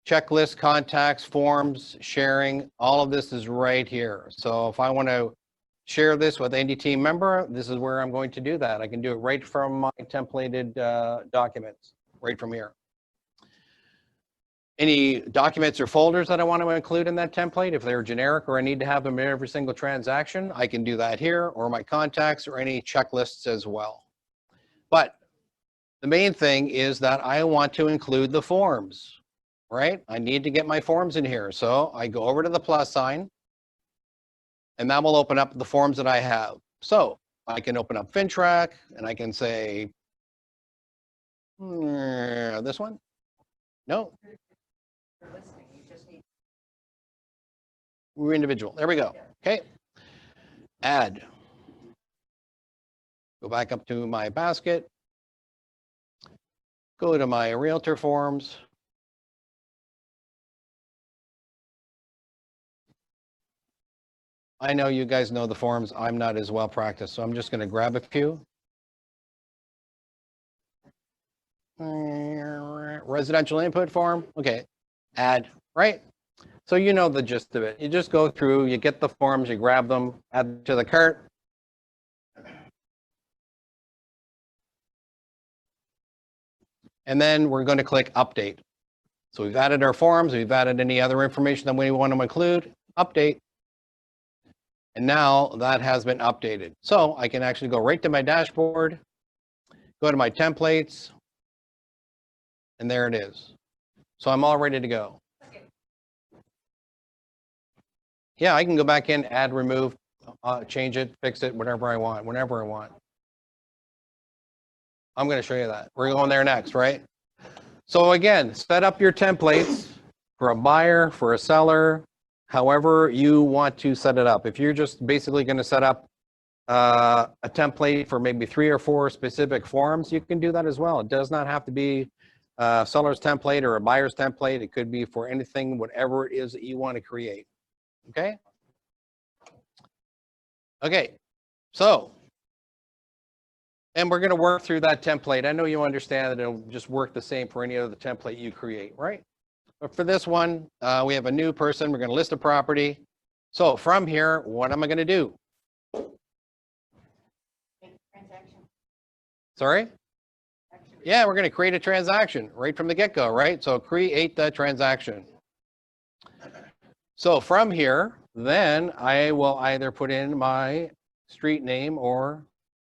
checklist, contacts, forms, sharing, all of this is right here. So if I want to share this with any team member, this is where I'm going to do that. I can do it right from my templated documents, right from here. Any documents or folders that I want to include in that template, if they're generic or I need to have them in every single transaction, I can do that here, or my contacts or any checklists as well. But the main thing is that I want to include the forms, right? I need to get my forms in here. So I go over to the plus sign, and that will open up the forms that I have. So I can open up FinTrack, and I can say, this one? No, Listening, you just need. we're individual. There we go. Okay. Add. Go back up to my basket. Go to my realtor forms. I know you guys know the forms. I'm not as well practiced, so I'm just going to grab a few. Residential input form. Okay. Add, right? So you know the gist of it. You just go through, you get the forms, you grab them, add them to the cart. And then we're going to click update. So we've added our forms, we've added any other information that we want to include, update. And now that has been updated. So I can actually go right to my dashboard, go to my templates, and there it is. So I'm all ready to go. Yeah, I can go back in, add, remove, change it, fix it, whatever I want, whenever I want. I'm going to show you that. We're going there next, right? So again, set up your templates for a buyer, for a seller, however you want to set it up. If you're just basically going to set up a template for maybe 3 or 4 specific forms, you can do that as well. It does not have to be a seller's template or a buyer's template. It could be for anything, whatever it is that you want to create. Okay? Okay, so, and we're going to work through that template. I know you understand that it'll just work the same for any other template you create, right? But for this one, we have a new person. We're going to list a property. So from here, what am I going to do? Transaction. Sorry? Yeah, we're going to create a transaction right from the get-go, right? So create the transaction. So from here, then I will either put in my street name or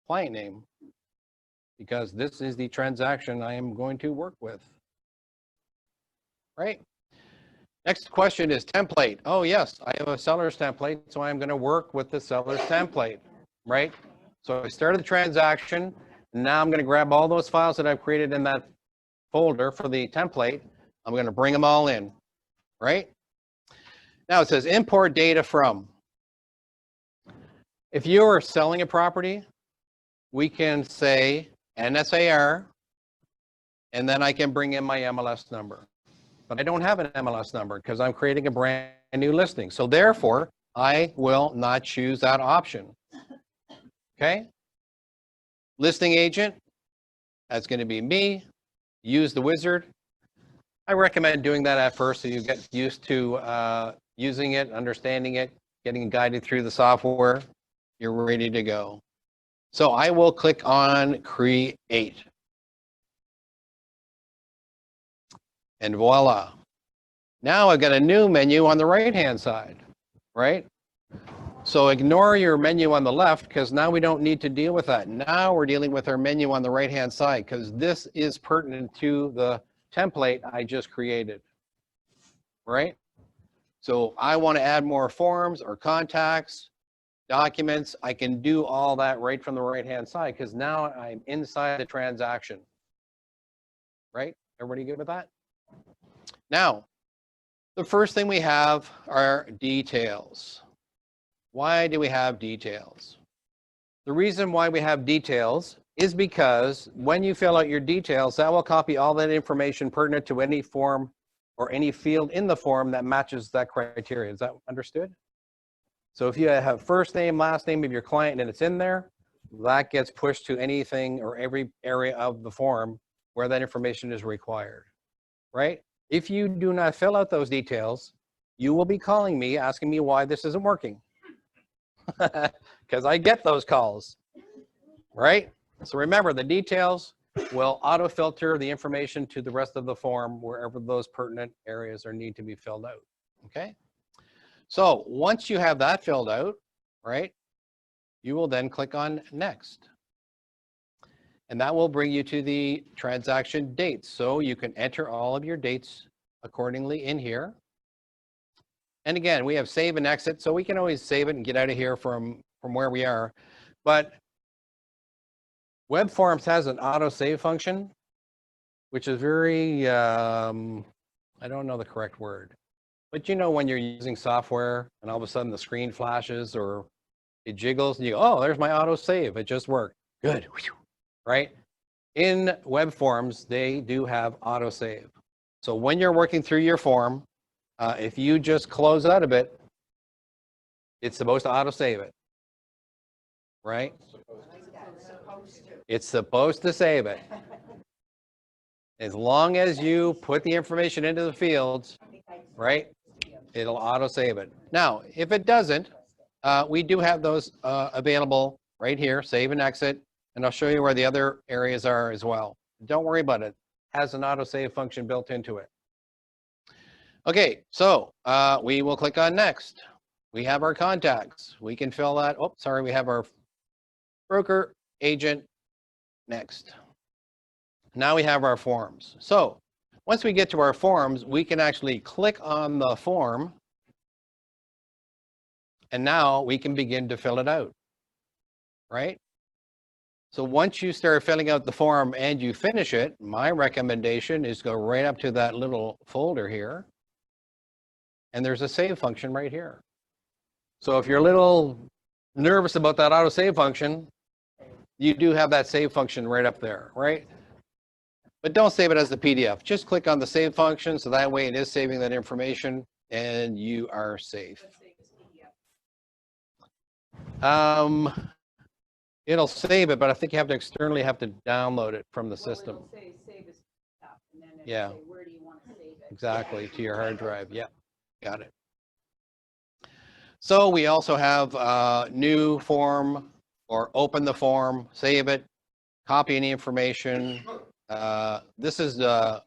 client name, because this is the transaction I am going to work with. Right? Next question is template. Oh yes, I have a seller's template, so I'm going to work with the seller's template, right? So I started the transaction. Now I'm going to grab all those files that I've created in that folder for the template. I'm going to bring them all in, right? Now it says import data from. If you are selling a property, we can say NSAR, and then I can bring in my MLS number. But I don't have an MLS number because I'm creating a brand new listing. So therefore, I will not choose that option. Okay? Listing agent, that's going to be me. Use the wizard. I recommend doing that at first so you get used to using it, understanding it, getting guided through the software. You're ready to go. So I will click on create. And voila. Now I've got a new menu on the right-hand side, right? So ignore your menu on the left because now we don't need to deal with that. Now we're dealing with our menu on the right-hand side because this is pertinent to the template I just created, right? So I want to add more forms or contacts, documents. I can do all that right from the right-hand side because now I'm inside the transaction, right? Everybody good with that? Now, the first thing we have are details. Why do we have details? The reason why we have details is because when you fill out your details, that will copy all that information pertinent to any form or any field in the form that matches that criteria. Is that understood? So if you have first name, last name of your client and it's in there, that gets pushed to anything or every area of the form where that information is required, right? If you do not fill out those details, you will be calling me asking me why this isn't working. Because I get those calls, right? So remember, the details will auto filter the information to the rest of the form wherever those pertinent areas are need to be filled out, okay? So once you have that filled out, right, you will then click on next. And that will bring you to the transaction dates. So you can enter all of your dates accordingly in here. And again, we have save and exit, so we can always save it and get out of here from where we are. But Webforms has an auto save function, which is very, I don't know the correct word, but you know when you're using software and all of a sudden the screen flashes or it jiggles and you go, oh, there's my auto save, it just worked. Good, right? In Webforms, they do have auto save. So when you're working through your form, if you just close out of it, it's supposed to auto save it, right? It's supposed to save it. As long as you put the information into the fields, right, it'll auto save it. Now, if it doesn't, we do have those available right here, save and exit, and I'll show you where the other areas are as well. Don't worry about it. It has an auto save function built into it. Okay, so we will click on next. We have our contacts. We can fill that. Oh, sorry, we have our broker, agent, next. Now we have our forms. So once we get to our forms, we can actually click on the form and now we can begin to fill it out, right? So once you start filling out the form and you finish it, my recommendation is go right up to that little folder here. And there's a save function right here. So if you're a little nervous about that auto save function, you do have that save function right up there, right? But don't save it as the PDF. Just click on the save function so that way it is saving that information and you are safe. It'll save it, but I think you have to externally download it from the system. Well, it'll say save as PDF, and then it'll Yeah. say, where do you want to save it? Exactly, to your hard drive. Yep, got it. So we also have new form or open the form, save it, copy any information. This is the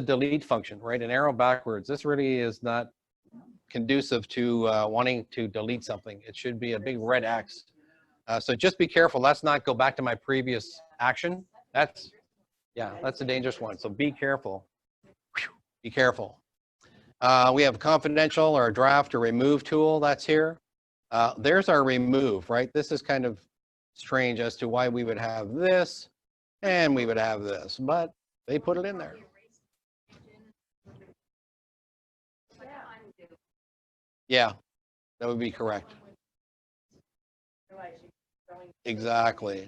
delete function, right? An arrow backwards. This really is not conducive to wanting to delete something. It should be a big red X. So just be careful. Let's not go back to my previous action. That's a dangerous one. So be careful. Be careful. We have confidential or draft or remove tool that's here. There's our remove, right? This is kind of strange as to why we would have this and we would have this, but they put it in there. Yeah, that would be correct. Otherwise, you're going. Exactly.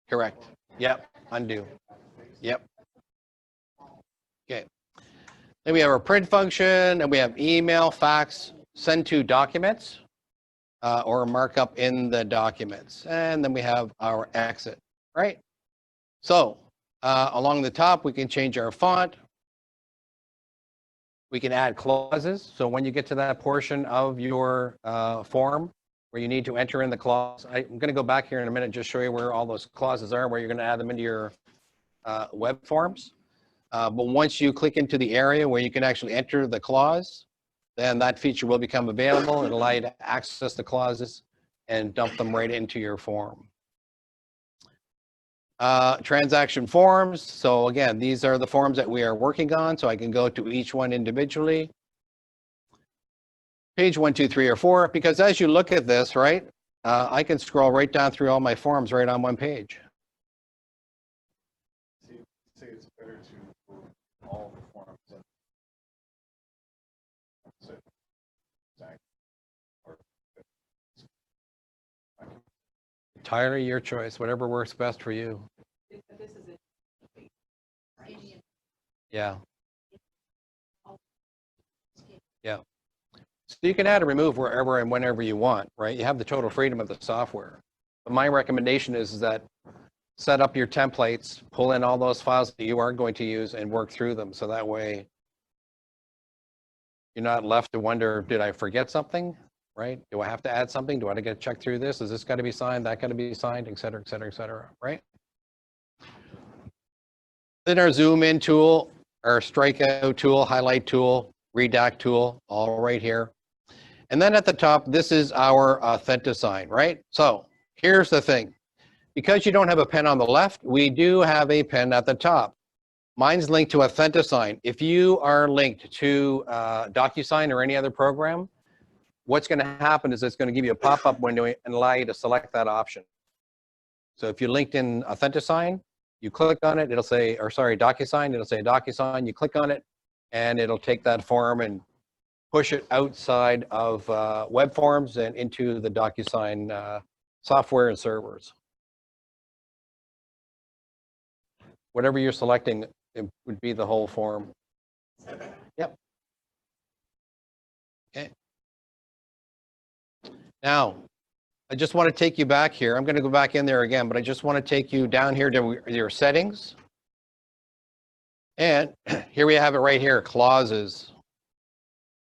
Correct. Yep. Undo. Yep. Okay. Then we have our print function, and we have email, fax, send to documents, or markup in the documents. And then we have our exit, right? So along the top, we can change our font. We can add clauses. So when you get to that portion of your form where you need to enter in the clause, I'm going to go back here in a minute and just show you where all those clauses are, where you're going to add them into your web forms. But once you click into the area where you can actually enter the clause, then that feature will become available. It'll allow you to access the clauses and dump them right into your form. Transaction forms. So again, these are the forms that we are working on. So I can go to each one individually. Page 1, 2, 3, or 4, because as you look at this, right, I can scroll right down through all my forms right on one page. Say it's better to move all the forms in. So, exactly. Or, Entirely your choice, whatever works best for you. This is it. Yeah. Yeah. So you can add or remove wherever and whenever you want, right? You have the total freedom of the software. But my recommendation is that set up your templates, pull in all those files that you are going to use and work through them. So that way you're not left to wonder, did I forget something, right? Do I have to add something? Do I get to check through this? Is this got to be signed? That got to be signed, et cetera, et cetera, et cetera, right? Then our zoom in tool, our strikeout tool, highlight tool, redact tool, all right here. And then at the top, this is our Authenticsign, right? So here's the thing. Because you don't have a pen on the left, we do have a pen at the top. Mine's linked to Authenticsign. If you are linked to DocuSign or any other program, what's going to happen is it's going to give you a pop-up window and allow you to select that option. So if you're linked in Authenticsign, you click on it, it'll say, or sorry, DocuSign, it'll say DocuSign, you click on it, and it'll take that form and push it outside of Webforms and into the DocuSign software and servers. Whatever you're selecting, it would be the whole form. Yep. Okay. Now, I just want to take you back here. I'm going to go back in there again, but I just want to take you down here to your settings. And here we have it right here, clauses.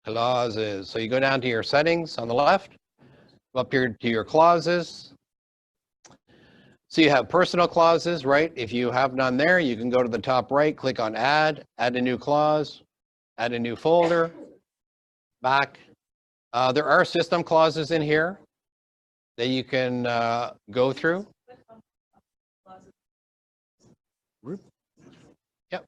Clauses. So you go down to your settings on the left, go up here to your clauses. So you have personal clauses, right? If you have none there, you can go to the top right, click on add a new clause, add a new folder, back. There are system clauses in here that you can go through. Yep.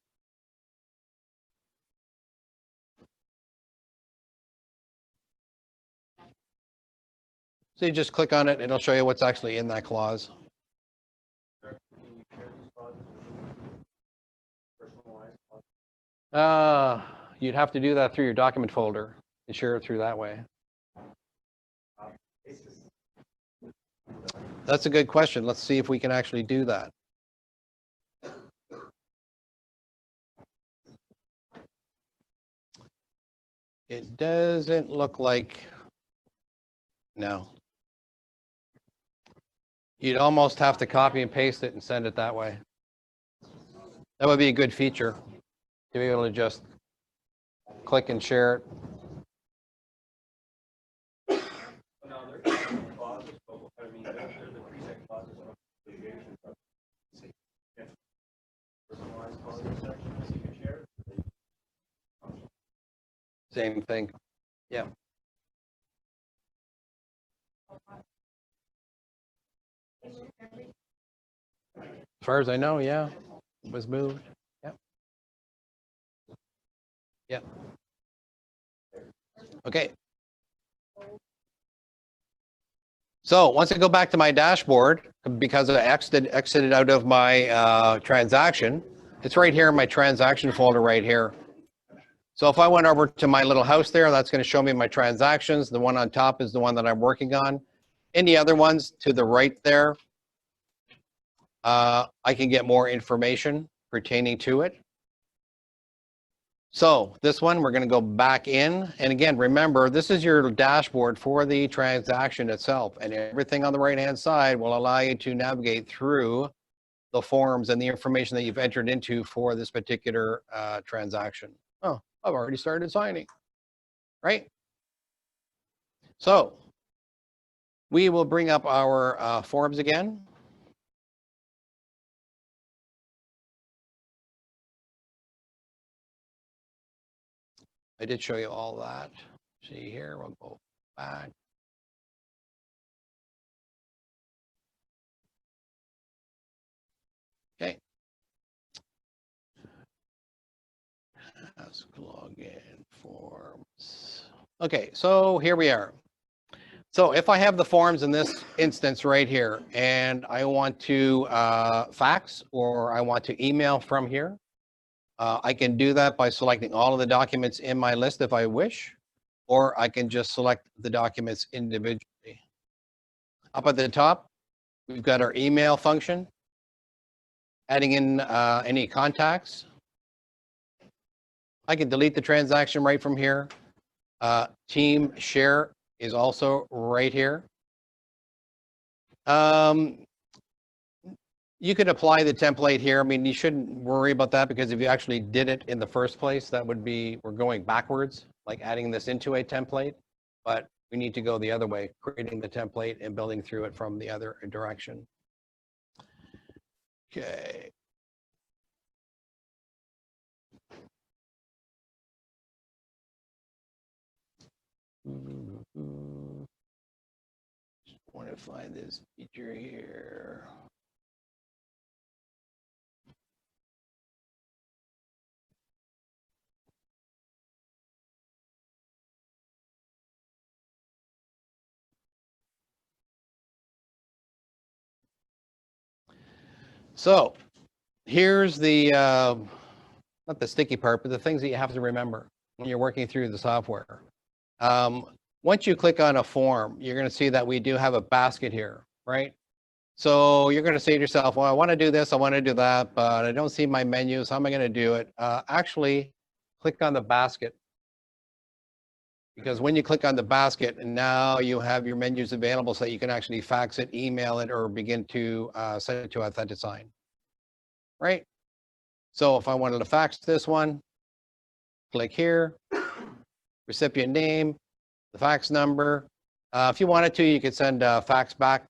So you just click on it, and it'll show you what's actually in that clause. You'd have to do that through your document folder and share it through that way. That's a good question. Let's see if we can actually do that. It doesn't look like, no. You'd almost have to copy and paste it and send it that way. That would be a good feature to be able to just click and share it. No, they're clauses, but I mean, they're the preset clauses of litigation. But yeah. Personalized clauses section, so you can share it. Same thing. Yeah. As far as I know, yeah, it was moved. Yep. Yep. Okay. So once I go back to my dashboard, because I exited out of my transaction, it's right here in my transaction folder right here. So if I went over to my little house there, that's going to show me my transactions. The one on top is the one that I'm working on. Any other ones to the right there, I can get more information pertaining to it. So this one, we're going to go back in. And again, remember, this is your dashboard for the transaction itself. And everything on the right-hand side will allow you to navigate through the forms and the information that you've entered into for this particular transaction. Oh, I've already started signing, right? So we will bring up our forms again. I did show you all that. See here, we'll go back. Okay. Ask login forms. Okay, so here we are. So if I have the forms in this instance right here, and I want to fax or I want to email from here, I can do that by selecting all of the documents in my list if I wish, or I can just select the documents individually. Up at the top, we've got our email function, adding in any contacts. I can delete the transaction right from here. Team share is also right here. You could apply the template here. I mean, you shouldn't worry about that because if you actually did it in the first place, that would be, we're going backwards, like adding this into a template. But we need to go the other way, creating the template and building through it from the other direction. Okay. Just want to find this feature here. So here's the, not the sticky part, but the things that you have to remember when you're working through the software. Once you click on a form, you're going to see that we do have a basket here, right? So you're going to say to yourself, well, I want to do this, I want to do that, but I don't see my menus. How am I going to do it? Actually, click on the basket. Because when you click on the basket, and now you have your menus available so that you can actually fax it, email it, or begin to send it to AuthentiSign, right? So if I wanted to fax this one, click here, recipient name, the fax number. If you wanted to, you could send a fax back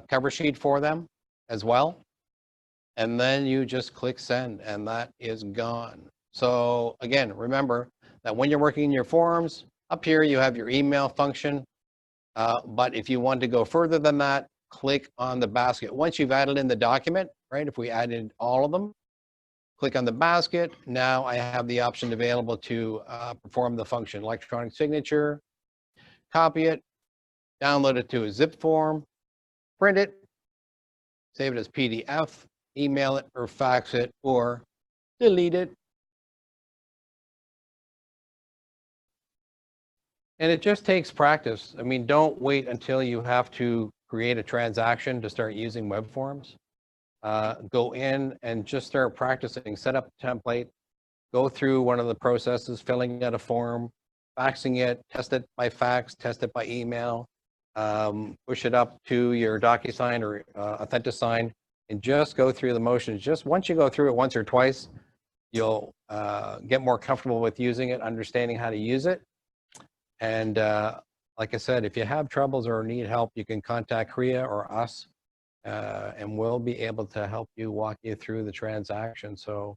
cover sheet for them as well. And then you just click send and that is gone. So again, remember that when you're working in your forms, up here you have your email function. But if you want to go further than that, click on the basket. Once you've added in the document, right? If we added all of them, click on the basket. Now I have the option available to perform the function, electronic signature, copy it, download it to a zip form, print it, save it as PDF, email it or fax it or delete it. And it just takes practice. I mean, don't wait until you have to create a transaction to start using web forms. Go in and just start practicing, set up a template, go through one of the processes, filling out a form, faxing it, test it by fax, test it by email, push it up to your DocuSign or AuthentiSign, and just go through the motions. Just once you go through it once or twice, you'll get more comfortable with using it, understanding how to use it. And like I said, if you have troubles or need help, you can contact Kriya or us, and we'll be able to help you, walk you through the transaction. So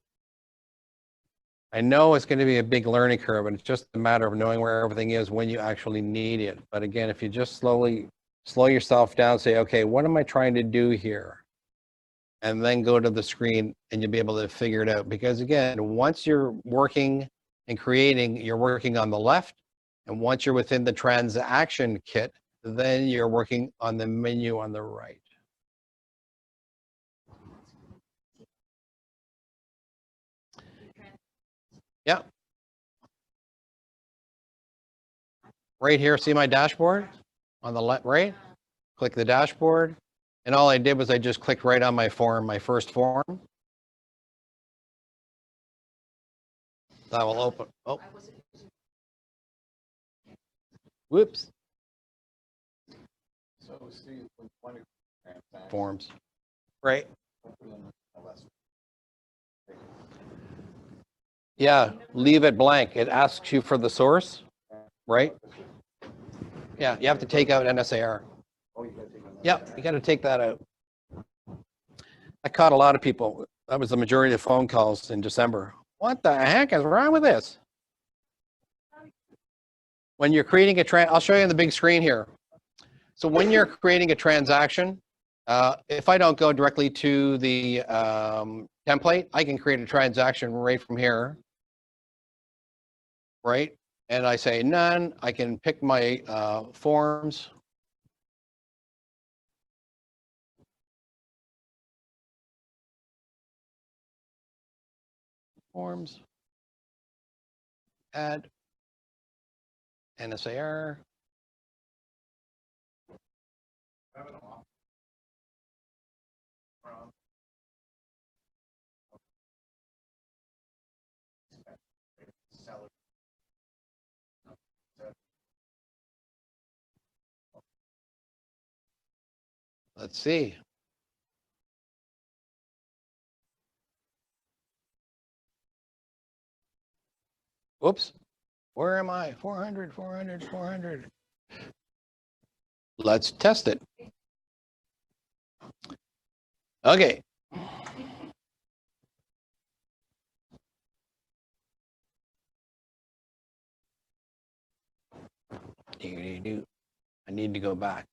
I know it's going to be a big learning curve, and it's just a matter of knowing where everything is when you actually need it. But again, if you just slow yourself down, say, okay, what am I trying to do here? And then go to the screen and you'll be able to figure it out. Because again, once you're working and creating, you're working on the left. And once you're within the transaction kit, then you're working on the menu on the right. Yeah. Right here, see my dashboard on the left, right? click the dashboard. And all I did was I just clicked right on my form, my first form. That will open. Oh, whoops, So see, when it transacts, forms. Right. put in a less. Yeah, leave it blank. It asks you for the source, right? Yeah, you have to take out NSAR. Oh, you gotta take another. Yeah, you got to take that out. I caught a lot of people. That was the majority of phone calls in December. What the heck is wrong with this? When you're creating I'll show you on the big screen here. So when you're creating a transaction, if I don't go directly to the template, I can create a transaction right from here, right? And I say none. I can pick my forms. Forms. Add. NSAR. Have it off. Seller. Let's see. Whoops. Where am I? 400, 400, 400. Let's test it. Okay. I need to go back.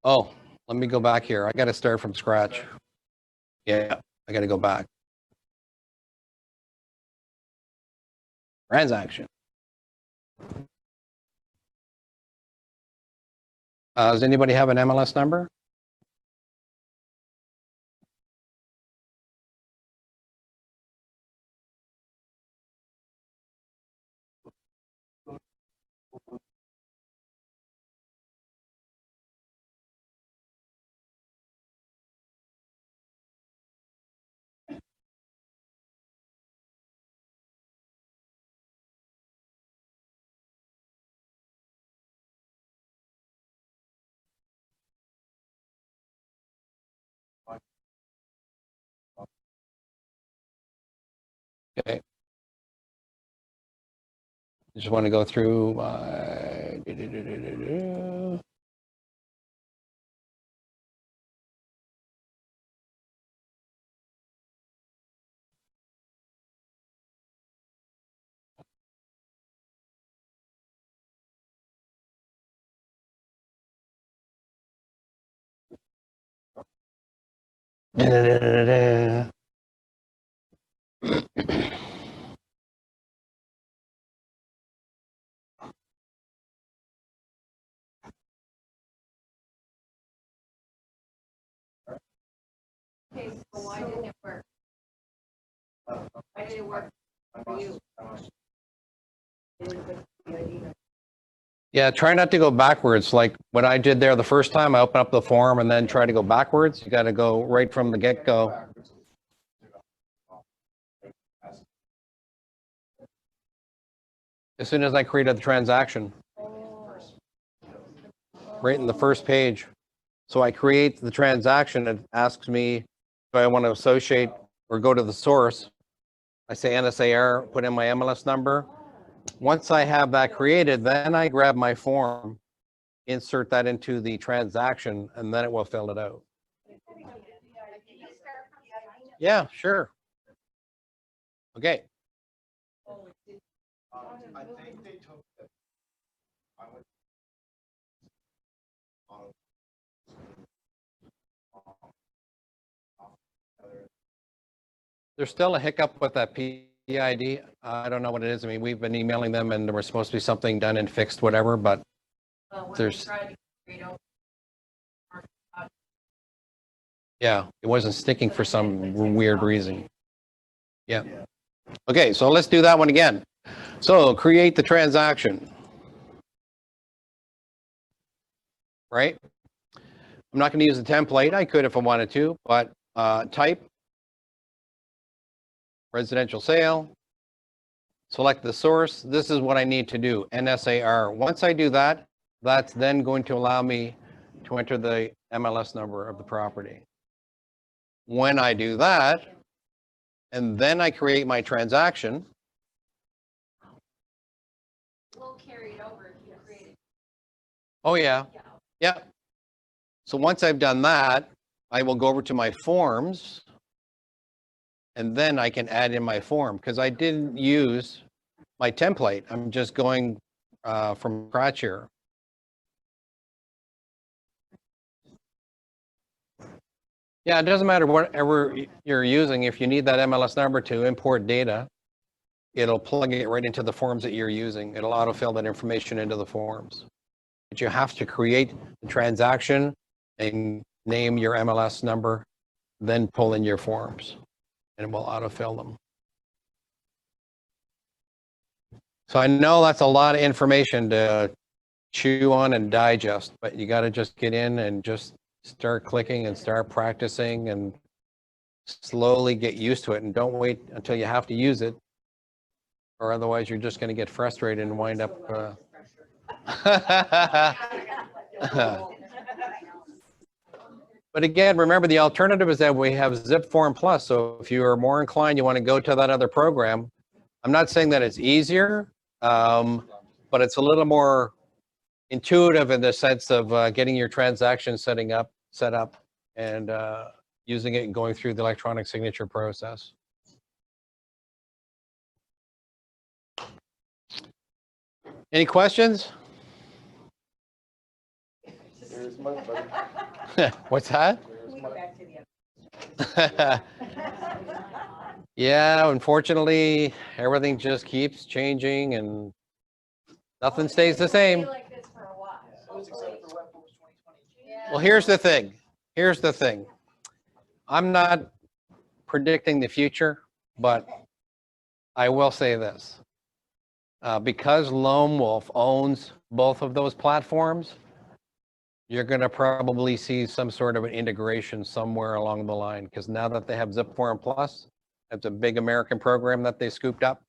Oh, let me go back here. I got to start from scratch. Yeah, I got to go back. Transaction. Does anybody have an MLS number? Okay. Just want to go through my. Okay, so why didn't it work? Why did it work for you? Yeah, try not to go backwards. Like what I did there the first time, I opened up the form and then try to go backwards. You got to go right from the get-go. As soon as I created the transaction, right in the first page. So I create the transaction. It asks me if I want to associate or go to the source. I say NSAR, put in my MLS number. Once I have that created, then I grab my form, insert that into the transaction, and then it will fill it out. Yeah, sure. Okay. I think they took the. I would. There's still a hiccup with that PID. I don't know what it is. I mean, we've been emailing them and there was supposed to be something done and fixed, whatever, but Well, when There's- they tried to create Yeah, it wasn't sticking for some weird reason. Yeah. Okay, so let's do that one again. So create the transaction. Right? I'm not going to use the template. I could if I wanted to, but type residential sale, select the source. This is what I need to do, NSAR. Once I do that, that's then going to allow me to enter the MLS number of the property. When I do that, and then I create my transaction. We'll carry it over if you create it. Oh yeah, yeah. So once I've done that, I will go over to my forms, and then I can add in my form because I didn't use my template. I'm just going from scratch here. Yeah, it doesn't matter whatever you're using. If you need that MLS number to import data, it'll plug it right into the forms that you're using. It'll autofill that information into the forms. But you have to create the transaction and name your MLS number, then pull in your forms, and it will autofill them. So I know that's a lot of information to chew on and digest, but you got to just get in and just start clicking and start practicing and slowly get used to it, and don't wait until you have to use it, or otherwise you're just going to get frustrated and wind up But again, remember the alternative is that we have ZipForm Plus. So if you are more inclined, you want to go to that other program. I'm not saying that it's easier, but it's a little more intuitive in the sense of getting your transaction set up, and using it and going through the electronic signature process. Any questions? There's my buddy. What's that? There's We go my. back to the other. Yeah, unfortunately, everything just keeps changing and nothing stays the It's gonna be same. like this for a while. Except for Webforms 2020. Yeah. Well, here's the thing. Here's the thing. I'm not predicting the future, but I will say this. Because Lone Wolf owns both of those platforms, you're going to probably see some sort of an integration somewhere along the line, because now that they have ZipForm Plus, that's a big American program that they scooped up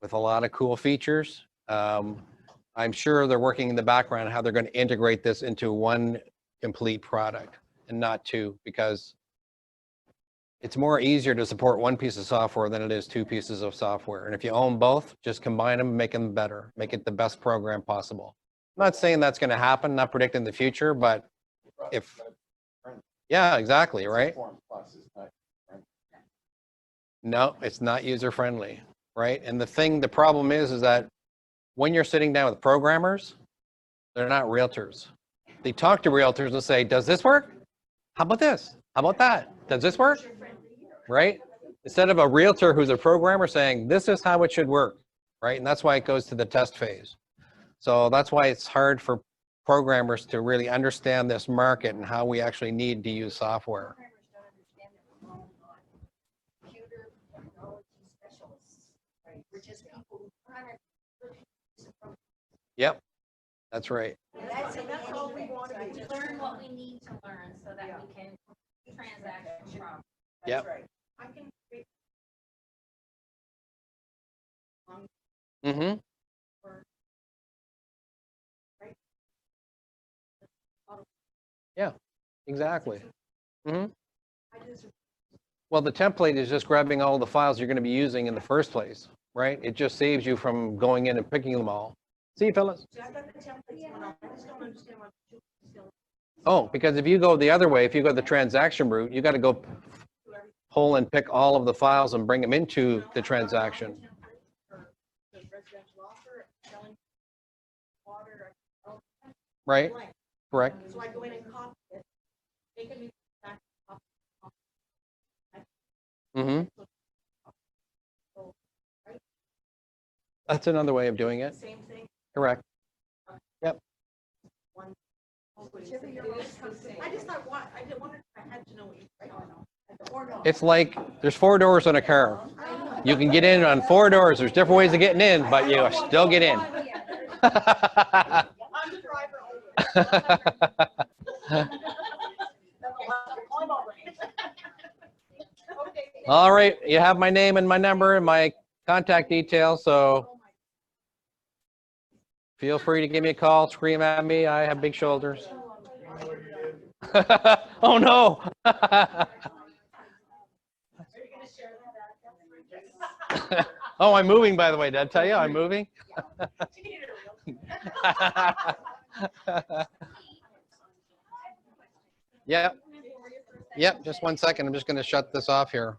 with a lot of cool features. I'm sure they're working in the background how they're going to integrate this into one complete product and not two, because it's more easier to support one piece of software than it is two pieces of software. And if you own both, just combine them, make them better, make it the best program possible. I'm not saying that's going to happen, not predicting the future, but if, yeah, exactly, right? Form Plus is not. No, it's not user friendly, right? And the problem is that when you're sitting down with programmers, they're not realtors. They talk to realtors and say, does this work? How about this? How about that? Does this work? Right? Instead of a realtor who's a programmer saying, this is how it should work, right? And that's why it goes to the test phase. So that's why it's hard for programmers to really understand this market and how we actually need to use software. Programmers don't understand that we're all not computer technology specialists, right? We're just people who kind of. Yep, that's right. That's all we want to be. Learn what we need to learn so that we can transact from. Yep. That's right. I can create Mm-hmm. Yeah, exactly. Mm-hmm. Well, the template is just grabbing all the files you're going to be using in the first place, right? It just saves you from going in and picking them all. See, fellas? See, I got the templates one up. I just don't understand what to do. Oh, because if you go the other way, if you go the transaction route, you got to go pull and pick all of the files and bring them into the transaction. Residential offer, selling water. Right? Correct. So I go in and copy it, make a new back copy. Mm-hmm. That's another way of doing it. Same thing. Correct. Yep. One. Whichever you're most comfortable. I just thought, I didn't want I had to know what you, or not. It's like, there's 4 doors on a car. You can get in on 4 doors. There's different ways of getting in, but you still get in. I'm the driver only. All right, you have my name and my number and my contact details, so feel free to give me a call, scream at me. I have big shoulders. Oh no. Oh, I'm moving, by the way. Did I tell you I'm moving? Yep. Yep, just one second. I'm just going to shut this off here.